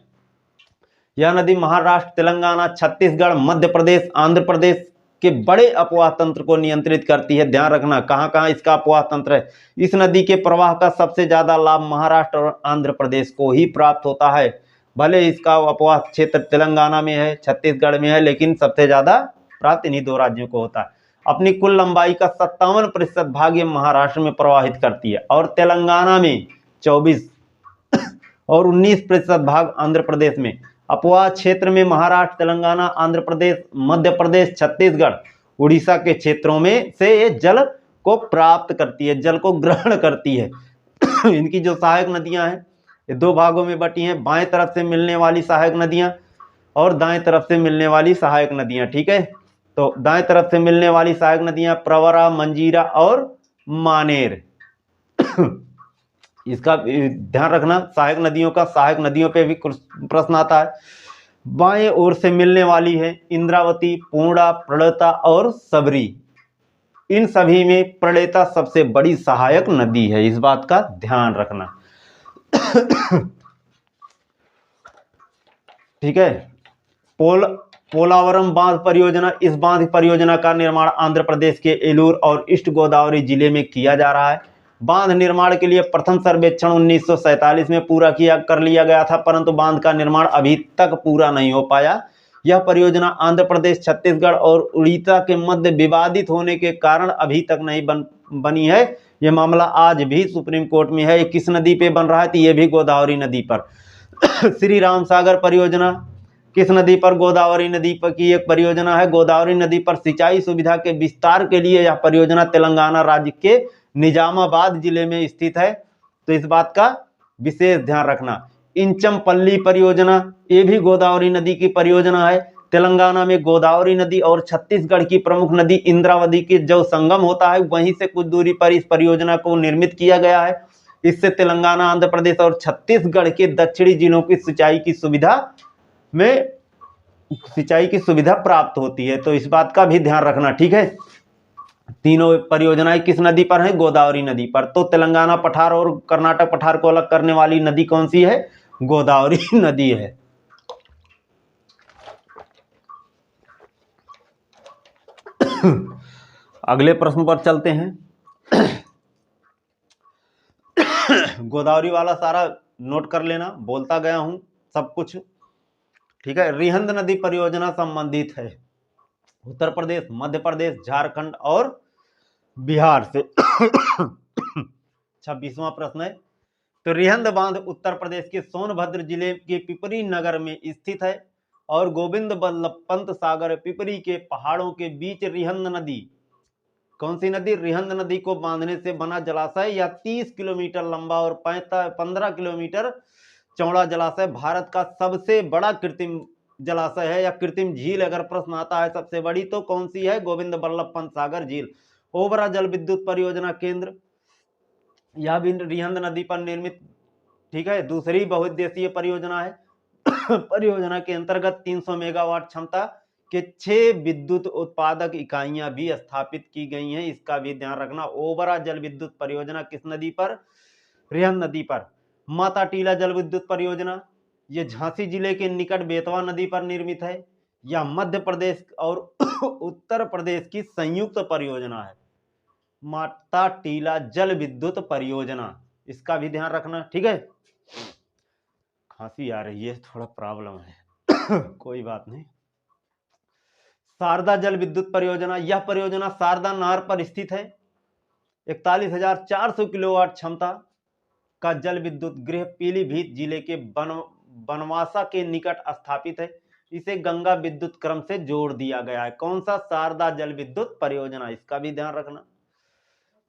यह नदी महाराष्ट्र, तेलंगाना, छत्तीसगढ़, मध्य प्रदेश, आंध्र प्रदेश के बड़े अपवाह तंत्र को नियंत्रित करती है। ध्यान रखना कहां कहां इसका अपवाह तंत्र है। इस नदी के प्रवाह का सबसे ज्यादा लाभ महाराष्ट्र और आंध्र प्रदेश को ही प्राप्त होता है। भले इसका अपवाह क्षेत्र तेलंगाना में है, छत्तीसगढ़ में है, लेकिन सबसे ज्यादा प्राप्त इन्हीं 2 राज्यों को होता है। अपनी कुल लंबाई का 57% भाग ये महाराष्ट्र में प्रवाहित करती है और तेलंगाना में 24 और 19% भाग आंध्र प्रदेश में। अपवाह क्षेत्र में महाराष्ट्र, तेलंगाना, आंध्र प्रदेश, मध्य प्रदेश, छत्तीसगढ़, उड़ीसा के क्षेत्रों में से ये जल को प्राप्त करती है, जल को ग्रहण करती है। इनकी जो सहायक नदियां हैं ये 2 भागों में बटी हैं, बाएं तरफ से मिलने वाली सहायक नदियां और दाएं तरफ से मिलने वाली सहायक नदियां। ठीक है। तो दाएं तरफ से मिलने वाली सहायक नदियां प्रवरा, मंजीरा और मानेर। इसका ध्यान रखना, सहायक नदियों का सहायक नदियों पे भी प्रश्न आता है। बाएं ओर से मिलने वाली है इंद्रावती, पूर्णा, प्रणेता और सबरी। इन सभी में प्रणेता सबसे बड़ी सहायक नदी है, इस बात का ध्यान रखना। ठीक है। पोलावरम बांध परियोजना, इस बांध परियोजना का निर्माण आंध्र प्रदेश के एलूर और ईस्ट गोदावरी जिले में किया जा रहा है। बांध निर्माण के लिए प्रथम सर्वेक्षण 1947 में पूरा कर लिया गया था, परंतु बांध का निर्माण अभी तक पूरा नहीं हो पाया। यह परियोजना आंध्र प्रदेश, छत्तीसगढ़ और उड़ीसा के मध्य विवादित होने के कारण अभी तक नहीं बनी है। यह मामला आज भी सुप्रीम कोर्ट में है। किस नदी पे बन रहा है? तो यह भी गोदावरी नदी पर। श्री राम सागर परियोजना किस नदी पर? गोदावरी नदी पर की एक परियोजना है। गोदावरी नदी पर सिंचाई सुविधा के विस्तार के लिए यह परियोजना तेलंगाना राज्य के निजामाबाद जिले में स्थित है। तो इस बात का विशेष ध्यान रखना। इंचमपल्ली परियोजना, ये भी गोदावरी नदी की परियोजना है। तेलंगाना में गोदावरी नदी और छत्तीसगढ़ की प्रमुख नदी इंद्रावती के जो संगम होता है वहीं से कुछ दूरी पर इस परियोजना को निर्मित किया गया है। इससे तेलंगाना, आंध्र प्रदेश और छत्तीसगढ़ के दक्षिणी जिलों की सिंचाई की सुविधा प्राप्त होती है। तो इस बात का भी ध्यान रखना, ठीक है। तीनों परियोजनाएं किस नदी पर हैं? गोदावरी नदी पर। तो तेलंगाना पठार और कर्नाटक पठार को अलग करने वाली नदी कौन सी है? गोदावरी नदी है। अगले प्रश्न पर चलते हैं। गोदावरी वाला सारा नोट कर लेना, बोलता गया हूं सब कुछ, ठीक है। रिहंद नदी परियोजना संबंधित है उत्तर प्रदेश, मध्य प्रदेश, झारखंड और बिहार से। 26वां प्रश्न है। तो रिहंद बांध उत्तर प्रदेश के सोनभद्र जिले के पिपरी नगर में स्थित है और गोविंद बल्लभ पंत सागर पिपरी के पहाड़ों के बीच रिहंद नदी, कौन सी नदी? रिहंद नदी को बांधने से बना जलाशय या 30 किलोमीटर लंबा और 15 किलोमीटर चौड़ा जलाशय भारत का सबसे बड़ा कृत्रिम जलाशय है या कृत्रिम झील। अगर प्रश्न आता है सबसे बड़ी तो कौन सी है? गोविंद बल्लभ पंत सागर झील। ओबरा जल विद्युत परियोजना केंद्र, यह भी रिहंद नदी पर निर्मित, ठीक है, दूसरी बहुउद्देशीय परियोजना है। परियोजना के अंतर्गत 300 मेगावाट क्षमता के 6 विद्युत उत्पादक इकाइयां भी स्थापित की गई हैं, इसका भी ध्यान रखना। ओबरा जल विद्युत परियोजना किस नदी पर? रिहंद नदी पर। माता टीला जल विद्युत परियोजना, ये झांसी जिले के निकट बेतवा नदी पर निर्मित है या मध्य प्रदेश और उत्तर प्रदेश की संयुक्त परियोजना है। माता टीला जल विद्युत परियोजना, इसका भी ध्यान रखना, ठीक है। खांसी आ रही है, थोड़ा प्रॉब्लम है। कोई बात नहीं। शारदा जल विद्युत परियोजना, यह परियोजना शारदा नहर पर स्थित है। 41,400 किलोवाट क्षमता का जल विद्युत गृह पीलीभीत जिले के बनवासा के निकट स्थापित है। इसे गंगा विद्युत क्रम से जोड़ दिया गया है। कौन सा? शारदा जल विद्युत परियोजना, इसका भी ध्यान रखना।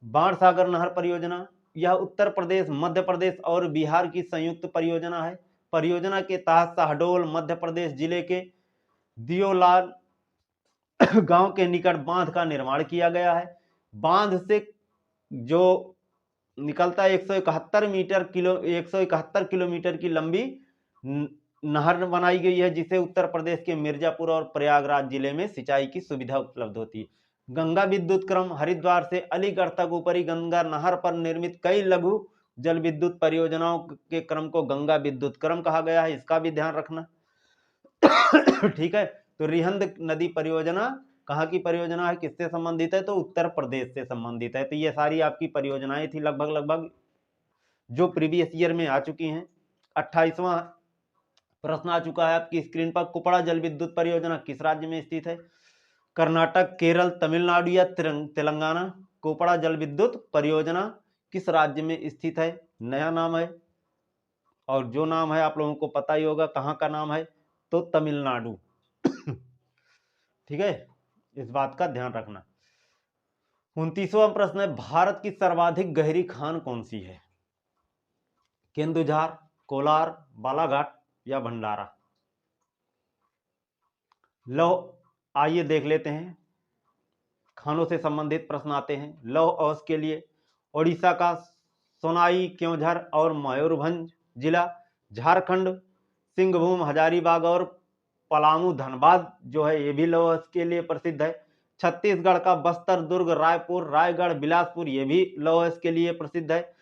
बाणसागर नहर परियोजना, यह उत्तर प्रदेश, मध्य प्रदेश और बिहार की संयुक्त परियोजना है। परियोजना के तहत शहडोल मध्य प्रदेश जिले के दियोलाल गांव के निकट बांध का निर्माण किया गया है। बांध से जो निकलता है 171 किलोमीटर की लंबी नहर बनाई गई है, जिसे उत्तर प्रदेश के मिर्जापुर और प्रयागराज जिले में सिंचाई की सुविधा उपलब्ध होती है। गंगा विद्युत क्रम, हरिद्वार से अलीगढ़ तक ऊपरी गंगा नहर पर निर्मित कई लघु जल विद्युत परियोजनाओं के क्रम को गंगा विद्युत क्रम कहा गया है, इसका भी ध्यान रखना। ठीक है। तो रिहंद नदी परियोजना कहाँ की परियोजना है, किससे संबंधित है? तो उत्तर प्रदेश से संबंधित है। तो ये सारी आपकी परियोजनाएं थी लगभग जो प्रीवियस ईयर में आ चुकी हैं। 28वां प्रश्न आ चुका है आपकी स्क्रीन पर। कुपड़ा जल विद्युत परियोजना किस राज्य में स्थित है? कर्नाटक, केरल, तमिलनाडु या तेलंगाना? कुपड़ा जल विद्युत परियोजना किस राज्य में स्थित है? नया नाम है और जो नाम है आप लोगों को पता ही होगा कहाँ का नाम है, तो तमिलनाडु। ठीक है, इस बात का ध्यान रखना। 29वां प्रश्न है, भारत की सर्वाधिक गहरी खान कौन सी है? केंदुझार, कोलार, बालाघाट या भंडारा? लो आइए देख लेते हैं, खानों से संबंधित प्रश्न आते हैं। लौह अवश के लिए ओडिशा का सोनाई, क्योंझर और मयूरभंज जिला, झारखंड सिंहभूम, हजारीबाग और पलामू, धनबाद जो है ये भी लौह अवश के लिए प्रसिद्ध है। छत्तीसगढ़ का बस्तर, दुर्ग, रायपुर, रायगढ़, बिलासपुर ये भी लौह अवश के लिए प्रसिद्ध है।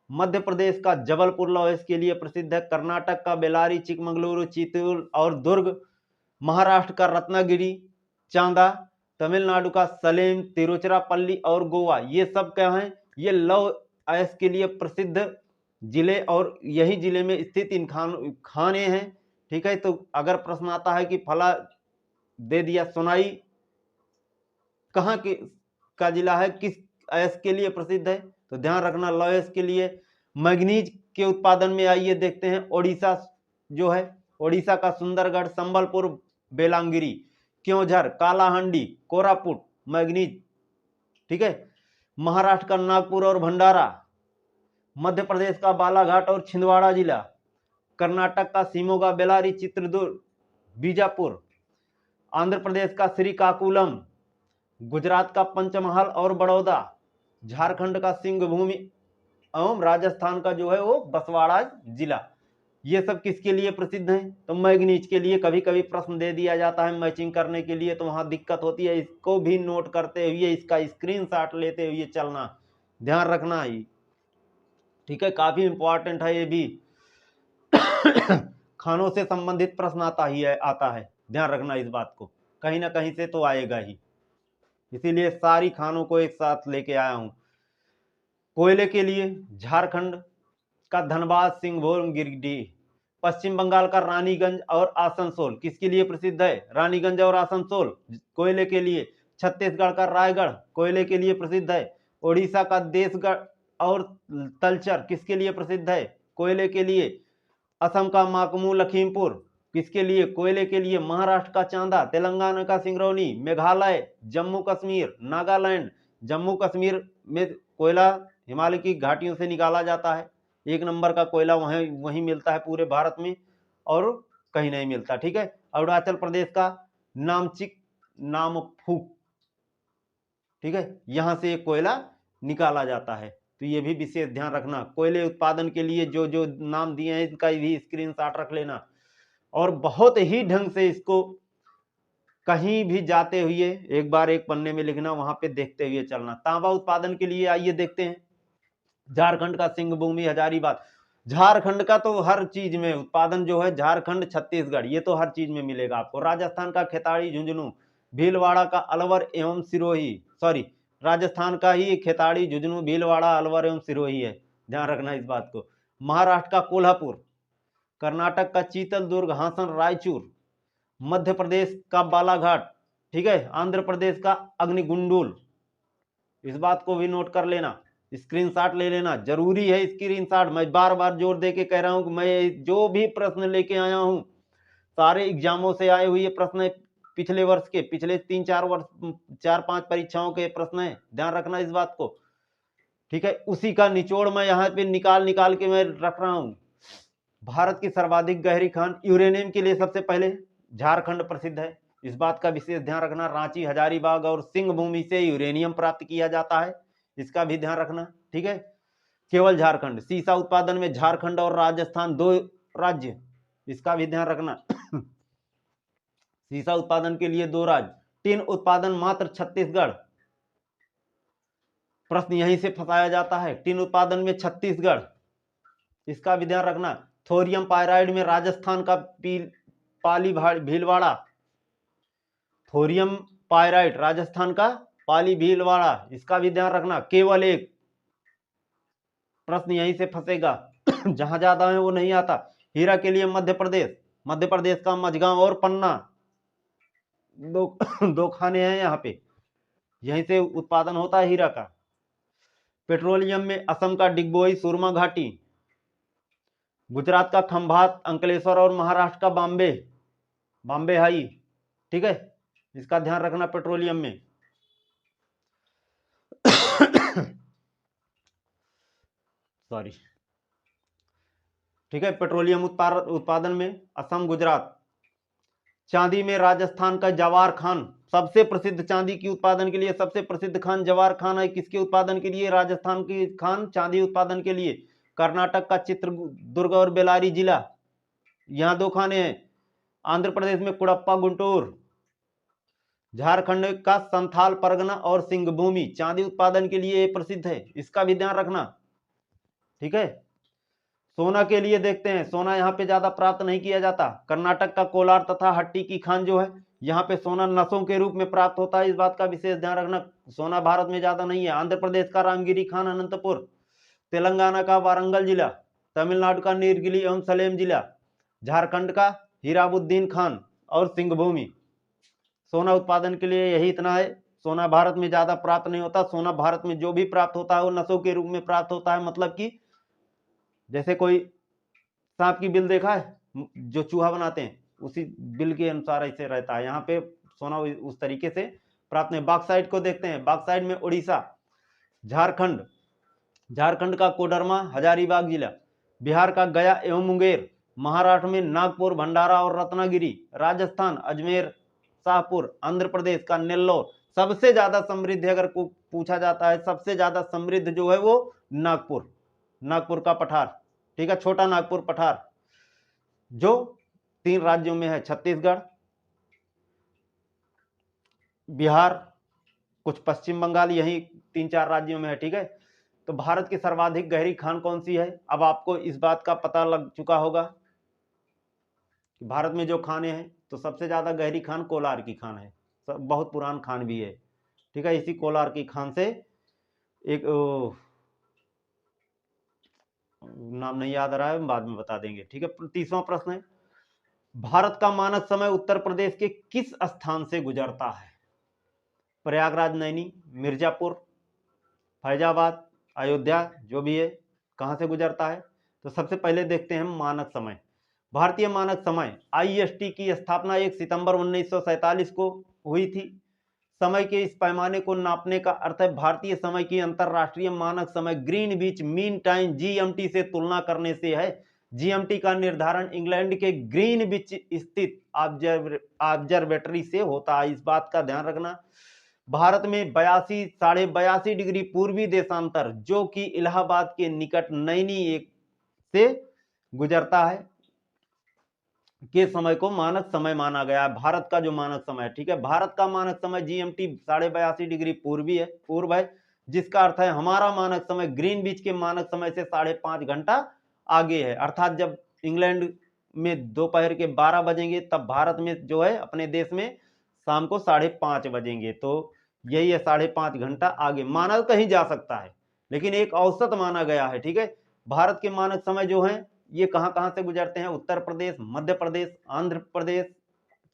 मध्य प्रदेश का जबलपुर लौह अवश के लिए प्रसिद्ध है। कर्नाटक का बेलारी, चिकमंगलुरु, चित्तूर और दुर्ग, महाराष्ट्र का रत्नागिरी, चांदा, तमिलनाडु का सलेम, तिरुचिरापल्ली और गोवा, ये सब क्या हैं? ये लौह अयस्क के लिए प्रसिद्ध जिले और यही जिले में स्थित इन खाने हैं। ठीक है, तो अगर प्रश्न आता है कि फला दे दिया सोनाई कहाँ के का जिला है, किस अयस्क के लिए प्रसिद्ध है, तो ध्यान रखना लौह अयस्क के लिए। मैग्नीज के उत्पादन में आइए देखते हैं, ओडिशा जो है, ओडिशा का सुंदरगढ़, संबलपुर, बेलांगिरी, क्योंझर, कालाहांडी, कोरापुट मैग्नीज। ठीक है, महाराष्ट्र का नागपुर और भंडारा, मध्य प्रदेश का बालाघाट और छिंदवाड़ा जिला, कर्नाटक का शिमोगा, बेलारी, चित्रदुर्ग, बीजापुर, आंध्र प्रदेश का श्रीकाकुलम, गुजरात का पंचमहल और बड़ौदा, झारखंड का सिंहभूमि एवं राजस्थान का जो है वो बसवाड़ा जिला। ये सब किसके लिए प्रसिद्ध हैं? तो मैग्नीज के लिए। कभी कभी प्रश्न दे दिया जाता है मैचिंग करने के लिए, तो वहां दिक्कत होती है। इसको भी नोट करते हुए, इसका स्क्रीनशॉट लेते हुए चलना, ध्यान रखना ही, ठीक है। काफी इंपॉर्टेंट है ये भी। खानों से संबंधित प्रश्न आता है, ध्यान रखना इस बात को, कहीं ना कहीं से तो आएगा ही, इसीलिए सारी खानों को एक साथ लेके आया हूं। कोयले के लिए झारखंड का धनबाद, सिंहभूम, गिरिडीह। पश्चिम बंगाल का रानीगंज और आसनसोल किसके लिए प्रसिद्ध है? रानीगंज और आसनसोल कोयले के लिए। छत्तीसगढ़ का रायगढ़ कोयले के लिए प्रसिद्ध है। ओडिशा का देशगढ़ और तलचर किसके लिए प्रसिद्ध है? कोयले के लिए। असम का माकमू, लखीमपुर किसके लिए? कोयले के लिए। महाराष्ट्र का चांदा, तेलंगाना का सिंगरौली, मेघालय, जम्मू कश्मीर, नागालैंड। जम्मू कश्मीर में कोयला हिमालय की घाटियों से निकाला जाता है। 1 नंबर का कोयला वहीं मिलता है पूरे भारत में, और कहीं नहीं मिलता, ठीक है। अरुणाचल प्रदेश का नामचिक, नामफूक, ठीक है, यहां से कोयला निकाला जाता है। तो ये भी विशेष ध्यान रखना। कोयले उत्पादन के लिए जो जो नाम दिए हैं इनका भी स्क्रीनशॉट रख लेना, और बहुत ही ढंग से इसको कहीं भी जाते हुए एक बार एक पन्ने में लिखना, वहां पे देखते हुए चलना। तांबा उत्पादन के लिए आइए देखते हैं। झारखंड का सिंहभूमि, हजारीबाग। झारखंड का तो हर चीज में उत्पादन जो है, झारखंड, छत्तीसगढ़, ये तो हर चीज में मिलेगा आपको। राजस्थान का खेताड़ी, झुंझुनू, भीलवाड़ा का अलवर एवं सिरोही, सॉरी, राजस्थान का ही खेताड़ी, झुंझुनू, भीलवाड़ा, अलवर एवं सिरोही है, ध्यान रखना इस बात को। महाराष्ट्र का कोल्हापुर, कर्नाटक का चीतल दुर्ग, हासन, रायचूर, मध्य प्रदेश का बालाघाट, ठीक है, आंध्र प्रदेश का अग्निगुंडूल। इस बात को भी नोट कर लेना, स्क्रीनशॉट ले लेना, जरूरी है स्क्रीनशॉट। मैं बार बार जोर दे के कह रहा हूं कि मैं जो भी प्रश्न लेके आया हूं सारे एग्जामों से आए हुए प्रश्न, पिछले वर्ष के, पिछले 3-4 वर्ष, 4-5 परीक्षाओं के प्रश्न है, ध्यान रखना इस बात को, ठीक है। उसी का निचोड़ मैं यहाँ पे निकाल निकाल के मैं रख रहा हूं। भारत की सर्वाधिक गहरी खान, यूरेनियम के लिए सबसे पहले झारखंड प्रसिद्ध है, इस बात का विशेष ध्यान रखना। रांची, हजारीबाग और सिंहभूमि से यूरेनियम प्राप्त किया जाता है, इसका भी ध्यान रखना, ठीक है। केवल झारखंड। सीसा उत्पादन में झारखंड और राजस्थान 2 राज्य, इसका भी ध्यान रखना। सीसा उत्पादन के लिए 2 राज्य। टिन उत्पादन मात्र छत्तीसगढ़, प्रश्न यहीं से फंसाया जाता है। टिन उत्पादन में छत्तीसगढ़, इसका भी ध्यान रखना। थोरियम पायराइड में राजस्थान का पाली भीलवाड़ा, थोरियम पायराइड राजस्थान का पाली भीलवाड़ा, इसका भी ध्यान रखना। केवल एक, प्रश्न यहीं से फंसेगा। जहां ज्यादा है वो नहीं आता। हीरा के लिए मध्य प्रदेश, मध्य प्रदेश का मझगांव और पन्ना, दो खाने हैं यहाँ पे, यहीं से उत्पादन होता है हीरा का। पेट्रोलियम में असम का डिगबोई, सुरमा घाटी, गुजरात का खंभात, अंकलेश्वर और महाराष्ट्र का बॉम्बे हाई, ठीक है, इसका ध्यान रखना पेट्रोलियम में। सॉरी, ठीक है। पेट्रोलियम उत्पादन में असम, गुजरात। चांदी में राजस्थान का जवार खान सबसे प्रसिद्ध, चांदी की उत्पादन के लिए सबसे प्रसिद्ध खान जवार खान है। किसके उत्पादन के लिए? राजस्थान की खान चांदी उत्पादन के लिए। कर्नाटक का चित्रदुर्ग और बेलारी जिला, यहां 2 खाने हैं। आंध्र प्रदेश में कुड़प्पा, गुंटूर। झारखंड का संथाल परगना और सिंहभूमि चांदी उत्पादन के लिए प्रसिद्ध है, इसका भी ध्यान रखना, ठीक है। सोना के लिए देखते हैं, सोना यहाँ पे ज्यादा प्राप्त नहीं किया जाता। कर्नाटक का कोलार तथा हट्टी की खान जो है, यहाँ पे सोना नसों के रूप में प्राप्त होता है, इस बात का विशेष ध्यान रखना। सोना भारत में ज्यादा नहीं है। आंध्र प्रदेश का रामगिरी खान, अनंतपुर। तेलंगाना का वारंगल जिला। तमिलनाडु का नीलगिरी एवं सलेम जिला। झारखंड का हीराबुद्दीन खान और सिंहभूमि। सोना उत्पादन के लिए यही इतना है। सोना भारत में ज्यादा प्राप्त नहीं होता। सोना भारत में जो भी प्राप्त होता है वो नसों के रूप में प्राप्त होता है, मतलब कि जैसे कोई सांप की बिल देखा है, जो चूहा बनाते हैं, उसी बिल के अनुसार ऐसे रहता है। यहाँ पे सोना उस तरीके से प्राप्त नहीं। बॉक्साइट को देखते हैं। बॉक्साइट में उड़ीसा, झारखंड, झारखंड का कोडरमा, हजारीबाग जिला। बिहार का गया एवं मुंगेर। महाराष्ट्र में नागपुर, भंडारा और रत्नागिरी। राजस्थान, अजमेर, शाहपुर। आंध्र प्रदेश का नेल्लोर। सबसे ज्यादा समृद्ध अगर पूछा जाता है, सबसे ज्यादा समृद्ध जो है वो नागपुर, नागपुर का पठार, ठीक है, छोटा नागपुर पठार, जो 3 राज्यों में है, छत्तीसगढ़, बिहार, कुछ पश्चिम बंगाल, यही 3-4 राज्यों में है, ठीक है। तो भारत की सर्वाधिक गहरी खान कौन सी है? अब आपको इस बात का पता लग चुका होगा कि भारत में जो खाने हैं, तो सबसे ज्यादा गहरी खान कोलार की खान है, बहुत पुरान खान भी है, ठीक है। इसी कोलार की खान से एक नाम नहीं याद आ रहा है, बाद में बता देंगे, ठीक है। 30वां प्रश्न है, भारत का मानक समय उत्तर प्रदेश के किस स्थान से गुजरता है? प्रयागराज, नैनी, मिर्जापुर, फैजाबाद, अयोध्या, जो भी है, कहां से गुजरता है? तो सबसे पहले देखते हैं मानक समय। भारतीय मानक समय आईएसटी की स्थापना 1 सितंबर 1947 को हुई थी। समय के इस पैमाने को नापने का अर्थ है भारतीय समय की अंतरराष्ट्रीय मानक समय ग्रीनविच मीन टाइम जीएमटी से तुलना करने से है। जीएमटी का निर्धारण इंग्लैंड के ग्रीनविच स्थित ऑब्जर्वेटरी से होता है, इस बात का ध्यान रखना। भारत में 82.82 डिग्री पूर्वी देशांतर, जो कि इलाहाबाद के निकट नैनी एक से गुजरता है, के समय को मानक समय माना गया है। भारत का जो मानक समय है, ठीक है, भारत का मानक समय जीएमटी 82.5 डिग्री पूर्व है, जिसका अर्थ है हमारा मानक समय ग्रीनविच के मानक समय से 5.5 घंटा आगे है। अर्थात जब इंग्लैंड में दोपहर के 12 बजेंगे, तब भारत में जो है अपने देश में शाम को 5:30 बजेंगे। तो यही है, 5.5 घंटा आगे। माना कहीं जा सकता है, लेकिन एक औसत माना गया है, ठीक है। भारत के मानक समय जो है ये कहां कहां से गुजरते हैं? उत्तर प्रदेश, मध्य प्रदेश, आंध्र प्रदेश,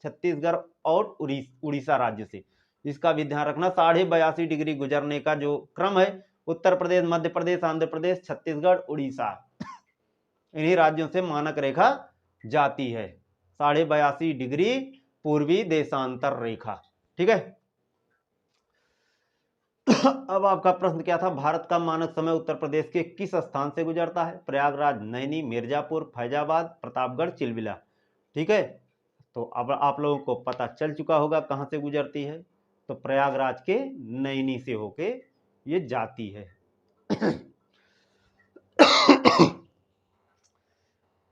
छत्तीसगढ़ और उड़ीसा राज्य से। इसका भी ध्यान रखना, 82.5 डिग्री गुजरने का जो क्रम है, उत्तर प्रदेश, मध्य प्रदेश, आंध्र प्रदेश, छत्तीसगढ़, उड़ीसा, इन्हीं राज्यों से मानक रेखा जाती है, 82.5 डिग्री पूर्वी देशांतर रेखा, ठीक है। अब आपका प्रश्न क्या था? भारत का मानक समय उत्तर प्रदेश के किस स्थान से गुजरता है? प्रयागराज, नैनी, मिर्जापुर, फैजाबाद, प्रतापगढ़, चिलबिला, ठीक है। तो अब आप लोगों को पता चल चुका होगा कहां से गुजरती है, तो प्रयागराज के नैनी से होके ये जाती है।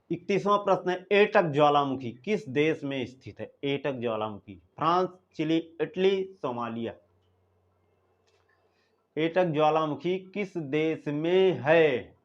31वां प्रश्न है, एटक ज्वालामुखी किस देश में स्थित है? एटक ज्वालामुखी फ्रांस, चिली, इटली, सोमालिया। एटक ज्वालामुखी किस देश में है?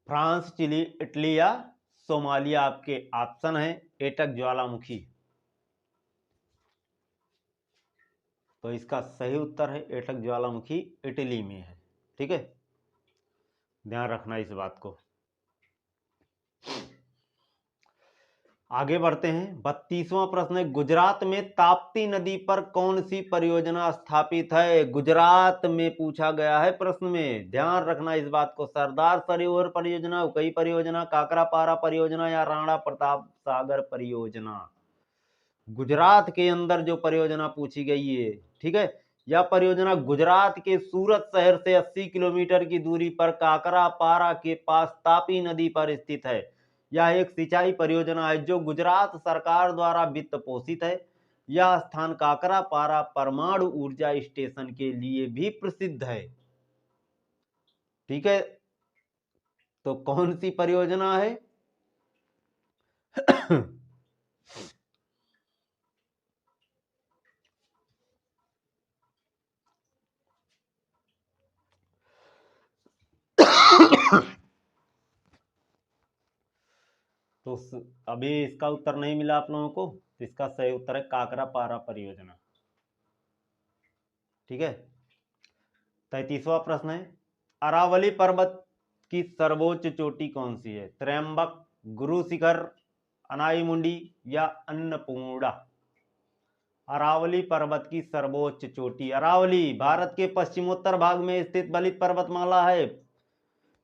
फ्रांस, चिली, इटली या सोमालिया आपके ऑप्शन है। एटक ज्वालामुखी, तो इसका सही उत्तर है एटक ज्वालामुखी इटली में है, ठीक है, ध्यान रखना इस बात को। आगे बढ़ते हैं। 32वां प्रश्न है, गुजरात में ताप्ती नदी पर कौन सी परियोजना स्थापित है? गुजरात में पूछा गया है प्रश्न में, ध्यान रखना इस बात को। सरदार सरोवर परियोजना, उकई परियोजना, काकरापारा परियोजना या राणा प्रताप सागर परियोजना। गुजरात के अंदर जो परियोजना पूछी गई है, ठीक है, यह परियोजना गुजरात के सूरत शहर से 80 किलोमीटर की दूरी पर काकरापारा के पास तापी नदी पर स्थित है। यह एक सिंचाई परियोजना है जो गुजरात सरकार द्वारा वित्त पोषित है। यह स्थान काकरापारा परमाणु ऊर्जा स्टेशन के लिए भी प्रसिद्ध है, ठीक है। तो कौन सी परियोजना है? तो अभी इसका उत्तर नहीं मिला आप लोगों को, तो इसका सही उत्तर है काकरापारा परियोजना, ठीक है। 33वां प्रश्न है, अरावली पर्वत की सर्वोच्च चोटी कौन सी है? त्रयंबक, गुरु शिखर, अनाई मुंडी या अन्नपूर्णा। अरावली पर्वत की सर्वोच्च चोटी। अरावली भारत के पश्चिमोत्तर भाग में स्थित बलित पर्वतमाला है,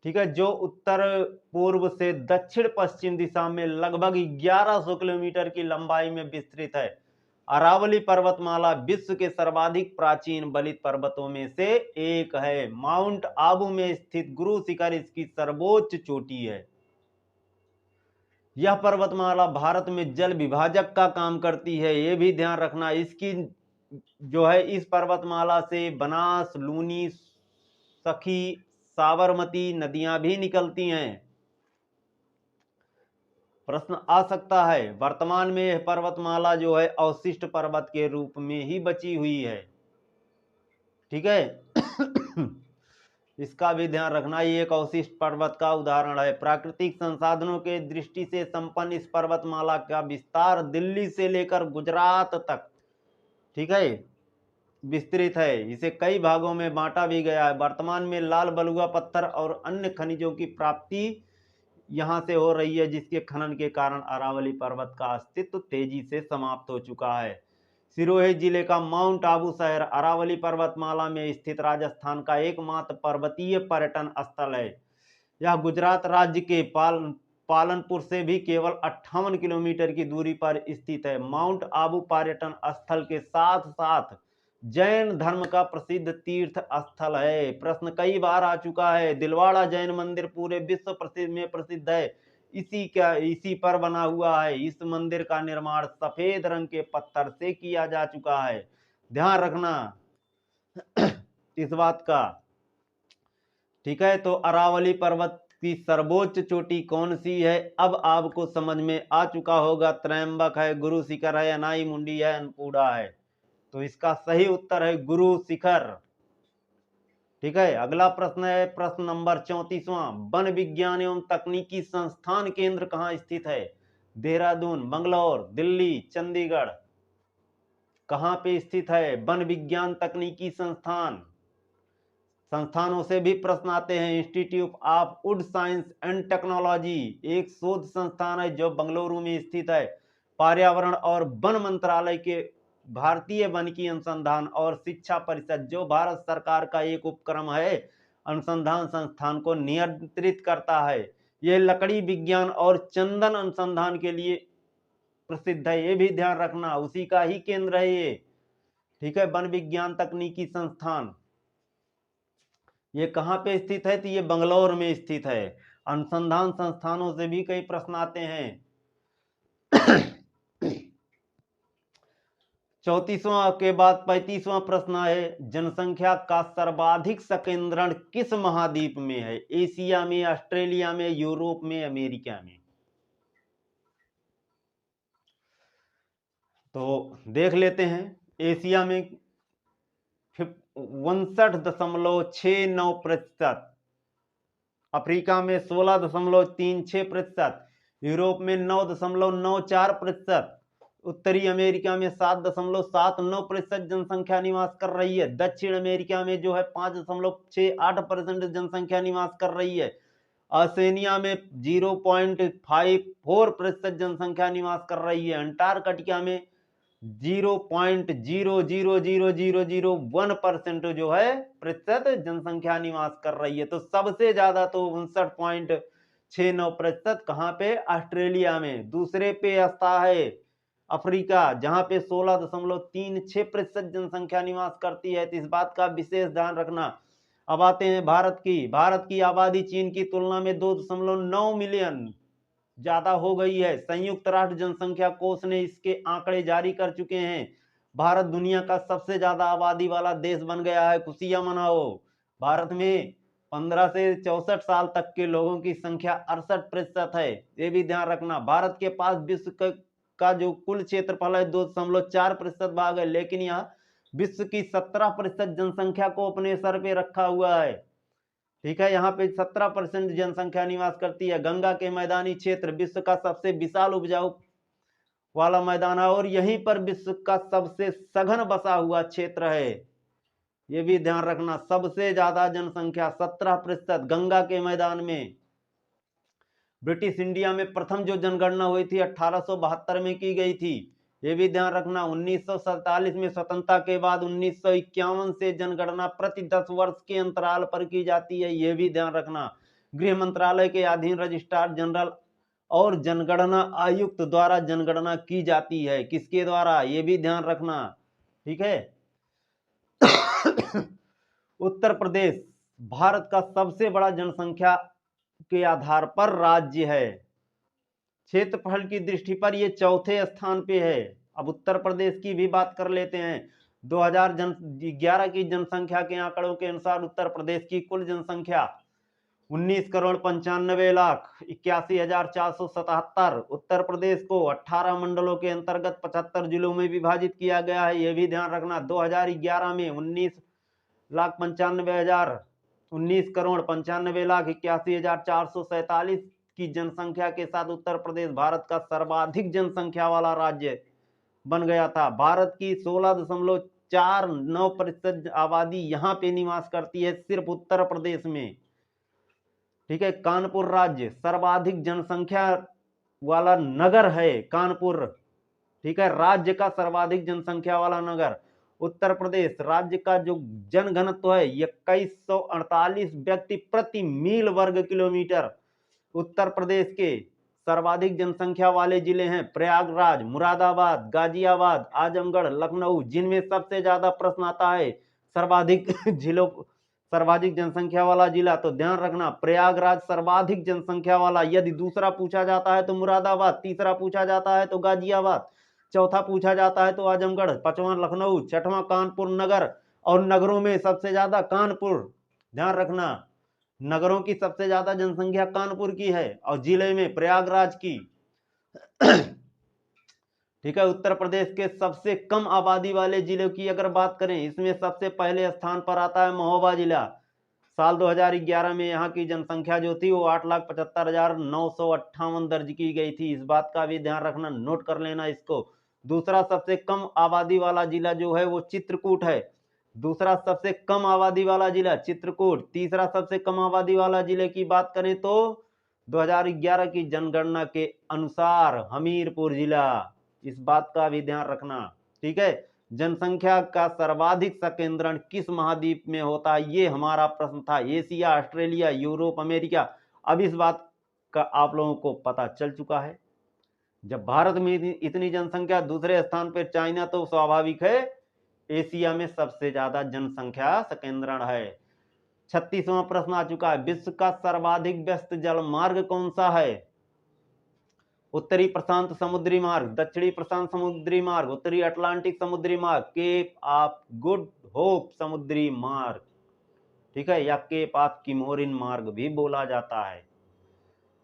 ठीक है, जो उत्तर पूर्व से दक्षिण पश्चिम दिशा में लगभग 1100 किलोमीटर की लंबाई में विस्तृत है। अरावली पर्वतमाला विश्व के सर्वाधिक प्राचीन बलित पर्वतों में से एक है। माउंट आबू में स्थित गुरु शिखर इसकी सर्वोच्च चोटी है। यह पर्वतमाला भारत में जल विभाजक का काम करती है, यह भी ध्यान रखना। इसकी जो है इस पर्वतमाला से बनास, लूनी, सखी, साबरमती नदियां भी निकलती हैं। प्रश्न आ सकता है, वर्तमान में यह पर्वतमाला जो है अवशिष्ट पर्वत के रूप में ही बची हुई है, ठीक है। इसका भी ध्यान रखना, ये एक अवशिष्ट पर्वत का उदाहरण है। प्राकृतिक संसाधनों के दृष्टि से संपन्न इस पर्वतमाला का विस्तार दिल्ली से लेकर गुजरात तक, ठीक है, विस्तृत है। इसे कई भागों में बांटा भी गया है। वर्तमान में लाल बलुआ पत्थर और अन्य खनिजों की प्राप्ति यहां से हो रही है, जिसके खनन के कारण अरावली पर्वत का अस्तित्व तेजी से समाप्त हो चुका है। सिरोही जिले का माउंट आबू शहर अरावली पर्वतमाला में स्थित राजस्थान का एकमात्र पर्वतीय पर्यटन स्थल है। यह गुजरात राज्य के पालनपुर से भी केवल 58 किलोमीटर की दूरी पर स्थित है। माउंट आबू पर्यटन स्थल के साथ साथ जैन धर्म का प्रसिद्ध तीर्थ स्थल है। प्रश्न कई बार आ चुका है। दिलवाड़ा जैन मंदिर पूरे विश्व प्रसिद्ध है, इसी पर बना हुआ है। इस मंदिर का निर्माण सफेद रंग के पत्थर से किया जा चुका है, ध्यान रखना इस बात का, ठीक है। तो अरावली पर्वत की सर्वोच्च चोटी कौन सी है, अब आपको समझ में आ चुका होगा। त्रयंबक है, गुरु शिखर है, अनाई मुंडी है, अनपुड़ा है। तो इसका सही उत्तर है गुरु शिखर, ठीक है। अगला प्रश्न है प्रश्न नंबर 34वां। वन विज्ञान एवं तकनीकी संस्थान केंद्र कहाँ स्थित है? देहरादून, बंगलौर, दिल्ली, चंडीगढ़। कहाँ पे स्थित है वन विज्ञान तकनीकी संस्थान? संस्थानों से भी प्रश्न आते हैं। Institute of would science and technology एक शोध संस्थान है जो बंगलुरु में स्थित है। पर्यावरण और वन मंत्रालय के भारतीय वनिकी अनुसंधान और शिक्षा परिषद जो भारत सरकार का एक उपक्रम है, अनुसंधान संस्थान को नियंत्रित करता है। यह लकड़ी विज्ञान और चंदन अनुसंधान के लिए प्रसिद्ध है, ये भी ध्यान रखना, उसी का ही केंद्र है ये, ठीक है। वन विज्ञान तकनीकी संस्थान ये कहाँ पे स्थित है? तो ये बंगलौर में स्थित है। अनुसंधान संस्थानों से भी कई प्रश्न आते हैं। 34वां के बाद 35वां प्रश्न है, जनसंख्या का सर्वाधिक संकेंद्रण किस महाद्वीप में है? एशिया में, ऑस्ट्रेलिया में, यूरोप में, अमेरिका में? तो देख लेते हैं। एशिया में 59.69%, अफ्रीका में 16.36%, यूरोप में 9.94%, उत्तरी अमेरिका में 7.79% जनसंख्या निवास कर रही है। दक्षिण अमेरिका में जो है 5.68% जनसंख्या निवास कर रही है। ओसेनिया में 0.54% जनसंख्या निवास कर रही है। अंटार्कटिका में 0.0000001% जो है प्रतिशत जनसंख्या निवास कर रही है। तो सबसे ज्यादा तो 59.69% कहाँ पे? ऑस्ट्रेलिया में। दूसरे पे आता है अफ्रीका, जहां पे 16.36% जनसंख्या निवास करती है। तो इस बात का विशेष ध्यान रखना। अब आते हैं भारत की आबादी चीन की तुलना में 2.9 मिलियन ज्यादा हो गई है। संयुक्त राष्ट्र जनसंख्या कोष ने इसके आंकड़े जारी कर चुके हैं। भारत दुनिया का सबसे ज्यादा आबादी वाला देश बन गया है। खुशियां मनाओ। भारत में 15 से 64 साल तक के लोगों की संख्या 68% है, ये भी ध्यान रखना। भारत के पास विश्व का जो कुल क्षेत्रफल है 2.4% भाग है, लेकिन यहाँ विश्व की 17% जनसंख्या को अपने सर पे रखा हुआ है, ठीक है। यहाँ पे 17% जनसंख्या निवास करती है। गंगा के मैदानी क्षेत्र विश्व का सबसे विशाल उपजाऊ वाला मैदान है और यहीं पर विश्व का सबसे सघन बसा हुआ क्षेत्र है, ये भी ध्यान रखना। सबसे ज्यादा जनसंख्या 17% गंगा के मैदान में। ब्रिटिश इंडिया में प्रथम जो जनगणना हुई थी 1872 में की गई थी। ये भी ध्यान रखना। 1947 में स्वतंत्रता के बाद 1951 से जनगणना प्रति 10 वर्ष के अंतराल पर की जाती है, ये भी ध्यान रखना। गृह मंत्रालय के अधीन रजिस्ट्रार जनरल और जनगणना आयुक्त द्वारा जनगणना की जाती है। किसके द्वारा, ये भी ध्यान रखना, ठीक है। उत्तर प्रदेश भारत का सबसे बड़ा जनसंख्या के आधार पर राज्य है। क्षेत्रफल की दृष्टि पर यह चौथे स्थान पे है। अब उत्तर प्रदेश की भी बात कर लेते हैं। 2011 की जनसंख्या के आंकड़ों के अनुसार उत्तर प्रदेश की कुल जनसंख्या 19,95,81,477। उत्तर प्रदेश को 18 मंडलों के अंतर्गत 75 जिलों में विभाजित किया गया है, यह भी ध्यान रखना। 2011 में 19,95,81,447 की जनसंख्या के साथ उत्तर प्रदेश भारत का सर्वाधिक जनसंख्या वाला राज्य बन गया था। भारत की 16.49% आबादी यहाँ पे निवास करती है, सिर्फ उत्तर प्रदेश में, ठीक है। कानपुर राज्य सर्वाधिक जनसंख्या वाला नगर है, कानपुर, ठीक है, राज्य का सर्वाधिक जनसंख्या वाला नगर उत्तर प्रदेश। राज्य का जो जनघनत्व है 2148 व्यक्ति प्रति मील वर्ग किलोमीटर। उत्तर प्रदेश के सर्वाधिक जनसंख्या वाले जिले हैं प्रयागराज, मुरादाबाद, गाजियाबाद, आजमगढ़, लखनऊ, जिनमें सबसे ज्यादा प्रश्न आता है सर्वाधिक जनसंख्या वाला जिला, तो ध्यान रखना प्रयागराज सर्वाधिक जनसंख्या वाला। यदि दूसरा पूछा जाता है तो मुरादाबाद, तीसरा पूछा जाता है तो गाजियाबाद, चौथा पूछा जाता है तो आजमगढ़, पांचवा लखनऊ, छठवां कानपुर नगर, और नगरों में सबसे ज्यादा कानपुर। ध्यान रखना, नगरों की सबसे ज्यादा जनसंख्या कानपुर की है और जिले में प्रयागराज की, ठीक है। उत्तर प्रदेश के सबसे कम आबादी वाले जिले की अगर बात करें, इसमें सबसे पहले स्थान पर आता है महोबा जिला। साल 2011 में यहाँ की जनसंख्या जो थी वो 8,75,958 दर्ज की गई थी। इस बात का भी ध्यान रखना, नोट कर लेना इसको। दूसरा सबसे कम आबादी वाला जिला जो है वो चित्रकूट है। दूसरा सबसे कम आबादी वाला जिला चित्रकूट। तीसरा सबसे कम आबादी वाला जिले की बात करें तो 2011 की जनगणना के अनुसार हमीरपुर जिला। इस बात का भी ध्यान रखना, ठीक है। जनसंख्या का सर्वाधिक संकेंद्रण किस महाद्वीप में होता है, ये हमारा प्रश्न था। Asia, Australia, Europe, America. अब इस बात का आप लोगों को पता चल चुका है। जब भारत में इतनी जनसंख्या, दूसरे स्थान पर चाइना, तो स्वाभाविक है एशिया में सबसे ज्यादा जनसंख्या संकेंद्रण है। 36वां प्रश्न आ चुका है। विश्व का सर्वाधिक व्यस्त जल मार्ग कौन सा है? उत्तरी प्रशांत समुद्री मार्ग, दक्षिणी प्रशांत समुद्री मार्ग, उत्तरी अटलांटिक समुद्री मार्ग, केप ऑफ गुड होप समुद्री मार्ग, ठीक है, या केप ऑफ किमोरिन मार्ग भी बोला जाता है।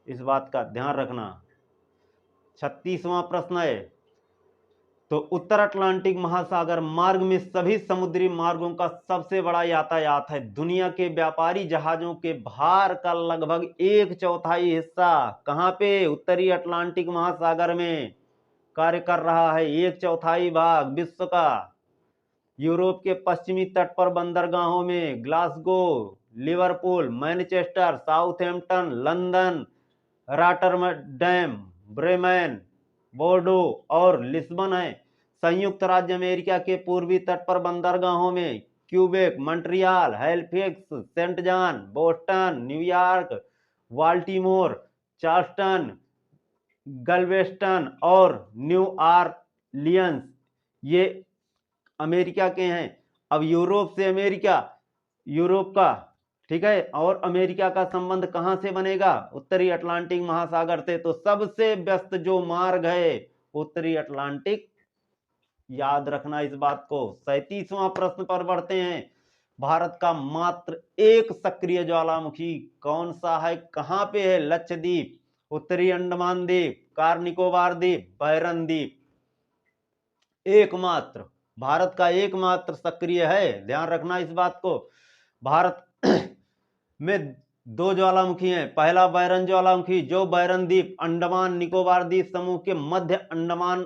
इस बात का ध्यान रखना। 36वां प्रश्न है, तो उत्तर अटलांटिक महासागर मार्ग में सभी समुद्री मार्गों का सबसे बड़ा यातायात है। दुनिया के व्यापारी जहाजों के भार का लगभग 1/4 हिस्सा कहां पे? उत्तरी अटलांटिक महासागर में कार्य कर रहा है। 1/4 भाग विश्व का। यूरोप के पश्चिमी तट पर बंदरगाहों में Glasgow, Liverpool, Manchester, Southampton, London, Rotterdam, Bremen, बोर्डो और लिस्बन है। संयुक्त राज्य अमेरिका के पूर्वी तट पर बंदरगाहों में Quebec, Montreal, Halifax, Saint John, Boston, New York, Baltimore, Charleston, Galveston और न्यू ऑरलियंस, ये अमेरिका के हैं। अब यूरोप से अमेरिका, यूरोप का, ठीक है, और अमेरिका का संबंध कहां से बनेगा? उत्तरी अटलांटिक महासागर से। तो सबसे व्यस्त जो मार्ग है उत्तरी अटलांटिक, याद रखना इस बात को। 37वां प्रश्न पर बढ़ते हैं। भारत का मात्र एक सक्रिय ज्वालामुखी कौन सा है, कहां पे है? लक्षद्वीप, उत्तरी अंडमान द्वीप, कार निकोबार द्वीप, बैरन द्वीप। एकमात्र, भारत का एकमात्र सक्रिय है, ध्यान रखना इस बात को। भारत में 2 ज्वालामुखी हैं। पहला बैरन ज्वालामुखी जो बैरन द्वीप अंडमान निकोबार द्वीप समूह के मध्य अंडमान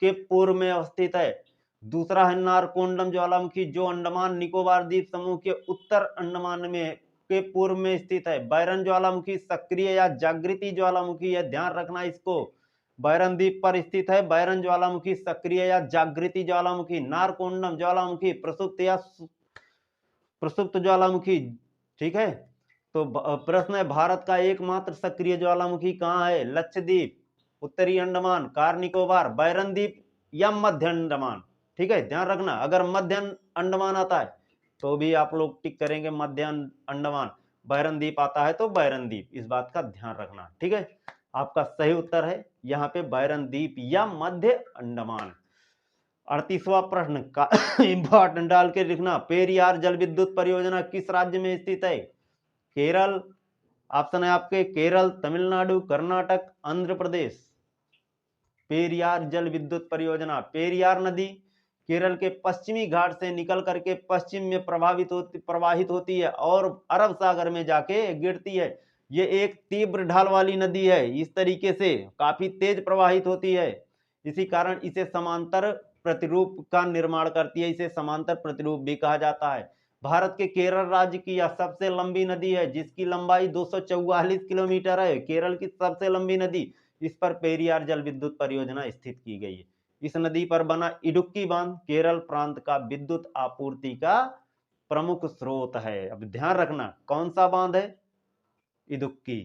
के पूर्व में अवस्थित है। दूसरा है नारकोंडम ज्वालामुखी जो अंडमान निकोबार द्वीप समूह के उत्तर अंडमान में के पूर्व में स्थित है। बैरन ज्वालामुखी सक्रिय या जागृति ज्वालामुखी है, ध्यान रखना इसको। बैरन द्वीप पर स्थित है। बैरन ज्वालामुखी सक्रिय या जागृति ज्वालामुखी, नारकोंडम ज्वालामुखी प्रसुप्त या प्रसुप्त ज्वालामुखी। ठीक है, तो प्रश्न है भारत का एकमात्र सक्रिय ज्वालामुखी कहाँ है? लक्षद्वीप, उत्तरी अंडमान, कार निकोबार, बैरन द्वीप या मध्य अंडमान। ठीक है, ध्यान रखना, अगर मध्य अंडमान आता है तो भी आप लोग टिक करेंगे मध्य अंडमान, बैरन द्वीप आता है तो बैरन द्वीप, इस बात का ध्यान रखना। ठीक है, आपका सही उत्तर है यहाँ पे बैरन द्वीप या मध्य अंडमान। 38वां प्रश्न का इंपॉर्टेंट डाल के लिखना, पेरियार जल विद्युत परियोजना किस राज्य में स्थित है? केरल, ऑप्शन है आपके केरल, तमिलनाडु, कर्नाटक, आंध्र प्रदेश। पेरियार जल विद्युत परियोजना, पेरियार नदी केरल के पश्चिमी घाट से निकल करके पश्चिम में प्रवाहित होती है और अरब सागर में जाके गिरती है। ये एक तीव्र ढाल वाली नदी है, इस तरीके से काफी तेज प्रवाहित होती है, इसी कारण इसे समांतर प्रतिरूप का निर्माण करती है, इसे समांतर प्रतिरूप भी कहा जाता है। भारत के केरल राज्य की यह सबसे लंबी नदी है जिसकी लंबाई 244 किलोमीटर है। केरल की सबसे लंबी नदी, इस पर पेरियार जल विद्युत परियोजना स्थित की गई है। इस नदी पर बना इडुक्की बांध केरल प्रांत का विद्युत आपूर्ति का प्रमुख स्रोत है। अब ध्यान रखना कौन सा बांध है? इडुक्की।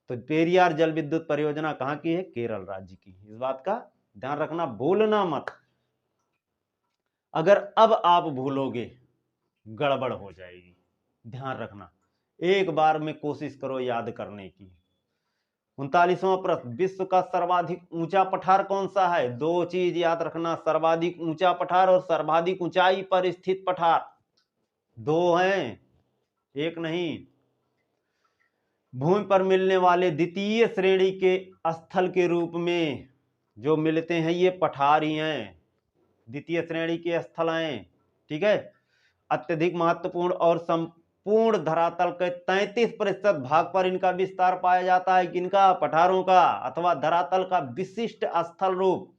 तो पेरियार जल विद्युत परियोजना कहाँ की है? केरल राज्य की, इस बात का ध्यान रखना, भूलना मत। अगर अब आप भूलोगे गड़बड़ हो जाएगी, ध्यान रखना, एक बार में कोशिश करो याद करने की। 39वां प्रश्न, विश्व का सर्वाधिक ऊंचा पठार कौन सा है? दो चीज याद रखना, सर्वाधिक ऊंचा पठार और सर्वाधिक ऊंचाई पर स्थित पठार, दो हैं, एक नहीं। भूमि पर मिलने वाले द्वितीय श्रेणी के स्थल के रूप में जो मिलते हैं ये पठार ही हैं, द्वितीय श्रेणी के स्थल हैं। ठीक है, अत्यधिक महत्वपूर्ण और संपूर्ण धरातल के 33% भाग पर इनका विस्तार पाया जाता है। किनका? पठारों का, अथवा धरातल का विशिष्ट स्थल रूप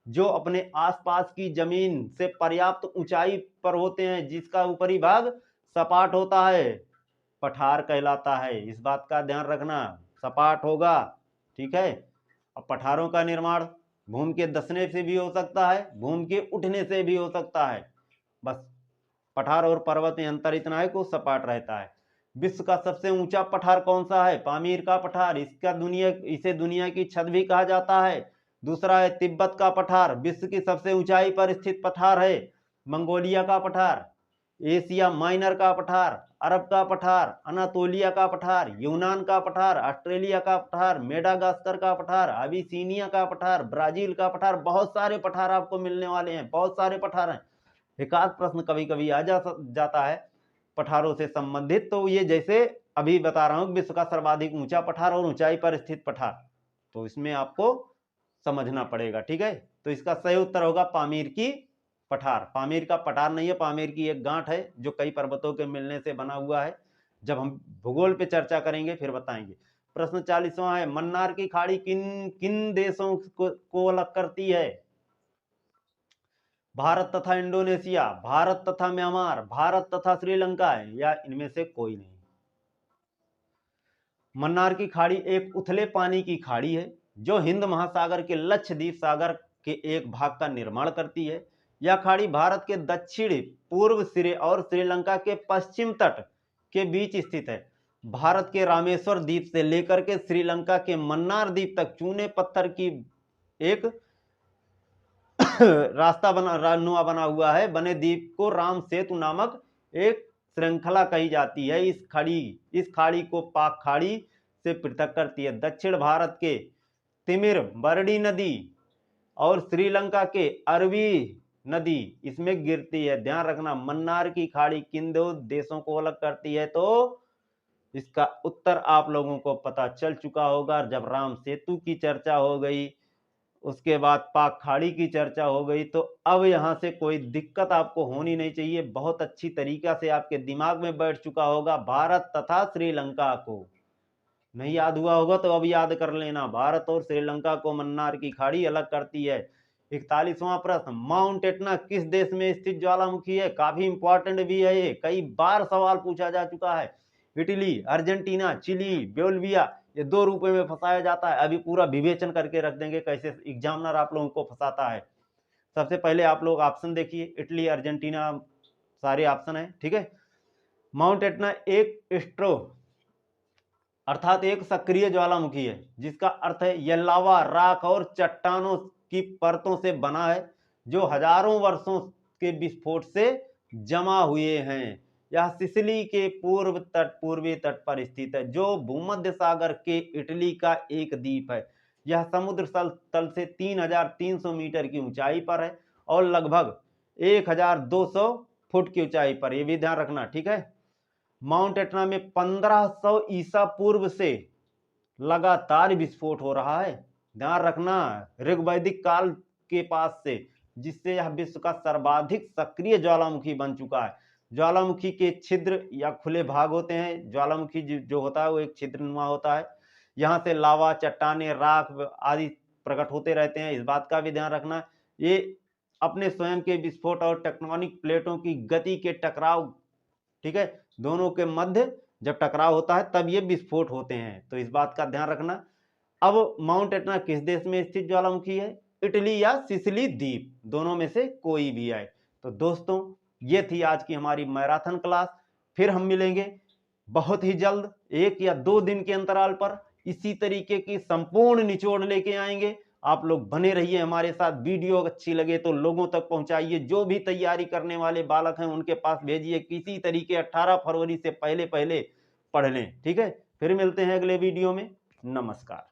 जो अपने आसपास की जमीन से पर्याप्त ऊंचाई पर होते हैं, जिसका ऊपरी भाग सपाट होता है, पठार कहलाता है। इस बात का ध्यान रखना, सपाट होगा। ठीक है, अब पठारों का निर्माण भूमि के धंसने से भी हो सकता है, भूमि के उठने से भी हो सकता है, बस पठार और पर्वत में अंतर इतना है कि सपाट रहता है। विश्व का सबसे ऊंचा पठार कौन सा है? पामीर का पठार, इसे दुनिया की छत भी कहा जाता है। दूसरा है तिब्बत का पठार, विश्व की सबसे ऊंचाई पर स्थित पठार है। मंगोलिया का पठार, एशिया माइनर का पठार, अरब का पठार, अनातोलिया का पठार, यूनान का पठार, ऑस्ट्रेलिया का पठार, मेडागास्कर का पठार, अबिसीनिया का पठार, ब्राजील का पठार। बहुत सारे पठार आपको मिलने वाले हैं, बहुत सारे पठार हैं। एक आध प्रश्न कभी कभी आ जाता है पठारों से संबंधित, तो ये जैसे अभी बता रहा हूं विश्व का सर्वाधिक ऊंचा पठार और ऊंचाई पर स्थित पठार, तो इसमें आपको समझना पड़ेगा। ठीक है, तो इसका सही उत्तर होगा पामीर की पठार। पामीर का पठार नहीं है, पामीर की एक गांठ है जो कई पर्वतों के मिलने से बना हुआ है। जब हम भूगोल पे चर्चा करेंगे फिर बताएंगे। प्रश्न 40वां है, मन्नार की खाड़ी किन किन देशों को अलग करती है? भारत तथा इंडोनेशिया, भारत तथा म्यांमार, भारत तथा श्रीलंका है, या इनमें से कोई नहीं। मन्नार की खाड़ी एक उथले पानी की खाड़ी है जो हिंद महासागर के लक्षद्वीप सागर के एक भाग का निर्माण करती है। यह खाड़ी भारत के दक्षिण पूर्व सिरे और श्रीलंका के पश्चिम तट के बीच स्थित है। भारत के रामेश्वर द्वीप से लेकर के श्रीलंका के मन्नार द्वीप तक चूने पत्थर की एक रास्ता बना हुआ है। बने द्वीप को राम सेतु नामक एक श्रृंखला कही जाती है। इस खाड़ी को पाक खाड़ी से पृथक करती है। दक्षिण भारत के तिमिर बरडी नदी और श्रीलंका के अरबी नदी इसमें गिरती है। ध्यान रखना, मन्नार की खाड़ी किन दो देशों को अलग करती है? तो इसका उत्तर आप लोगों को पता चल चुका होगा। जब राम सेतु की चर्चा हो गई, उसके बाद पाक खाड़ी की चर्चा हो गई, तो अब यहां से कोई दिक्कत आपको होनी नहीं चाहिए। बहुत अच्छी तरीका से आपके दिमाग में बैठ चुका होगा। भारत तथा श्रीलंका को नहीं याद हुआ होगा तो अब याद कर लेना, भारत और श्रीलंका को मन्नार की खाड़ी अलग करती है। 41वां प्रश्न, माउंट एटना किस देश में स्थित ज्वालामुखी है? काफी इंपॉर्टेंट भी है ये, कई बार सवाल पूछा जा चुका है। इटली, अर्जेंटीना, चिली, बोलिविया ये 2 रुपए में फंसाया जाता है। अभी पूरा विवेचन करके रख देंगे कैसे एग्जामिनर आप लोगों को फंसाता है। सबसे पहले आप लोग ऑप्शन देखिए, इटली, अर्जेंटीना, सारे ऑप्शन है, ठीक है। माउंट एटना एक स्ट्रो अर्थात एक सक्रिय ज्वालामुखी है, जिसका अर्थ है यह लावा, राख और चट्टानों की परतों से बना है, जो हजारों वर्षों के विस्फोट से जमा हुए हैं। यह सिसिली के पूर्वी तट पर स्थित है, जो भूमध्य सागर के इटली का एक द्वीप है। यह समुद्र तल से 3,300 मीटर की ऊंचाई पर है और लगभग 1,200 फुट की ऊंचाई पर। यह भी ध्यान रखना, ठीक है। माउंट एटना में 1500 ईसा पूर्व से लगातार विस्फोट हो रहा है। ध्यान रखना, ऋग्वैदिक काल के पास से, जिससे यह विश्व का सर्वाधिक सक्रिय ज्वालामुखी बन चुका है। ज्वालामुखी के छिद्र या खुले भाग होते हैं। ज्वालामुखी जो होता है वो एक छिद्रनुमा होता है। यहाँ से लावा, चट्टाने, राख आदि प्रकट होते रहते हैं। इस बात का भी ध्यान रखना, ये अपने स्वयं के विस्फोट और टेक्टोनिक प्लेटों की गति के टकराव, ठीक है, दोनों के मध्य जब टकराव होता है तब ये विस्फोट होते हैं। तो इस बात का ध्यान रखना। अब माउंट एटना किस देश में स्थित ज्वालामुखी है? इटली या सिसिली द्वीप, दोनों में से कोई भी आए। तो दोस्तों, ये थी आज की हमारी मैराथन क्लास। फिर हम मिलेंगे बहुत ही जल्द, 1 या 2 दिन के अंतराल पर इसी तरीके की संपूर्ण निचोड़ लेके आएंगे। आप लोग बने रहिए हमारे साथ। वीडियो अच्छी लगे तो लोगों तक पहुंचाइए। जो भी तैयारी करने वाले बालक हैं उनके पास भेजिए। किसी तरीके 18 फरवरी से पहले पढ़ लें, ठीक है। फिर मिलते हैं अगले वीडियो में। नमस्कार।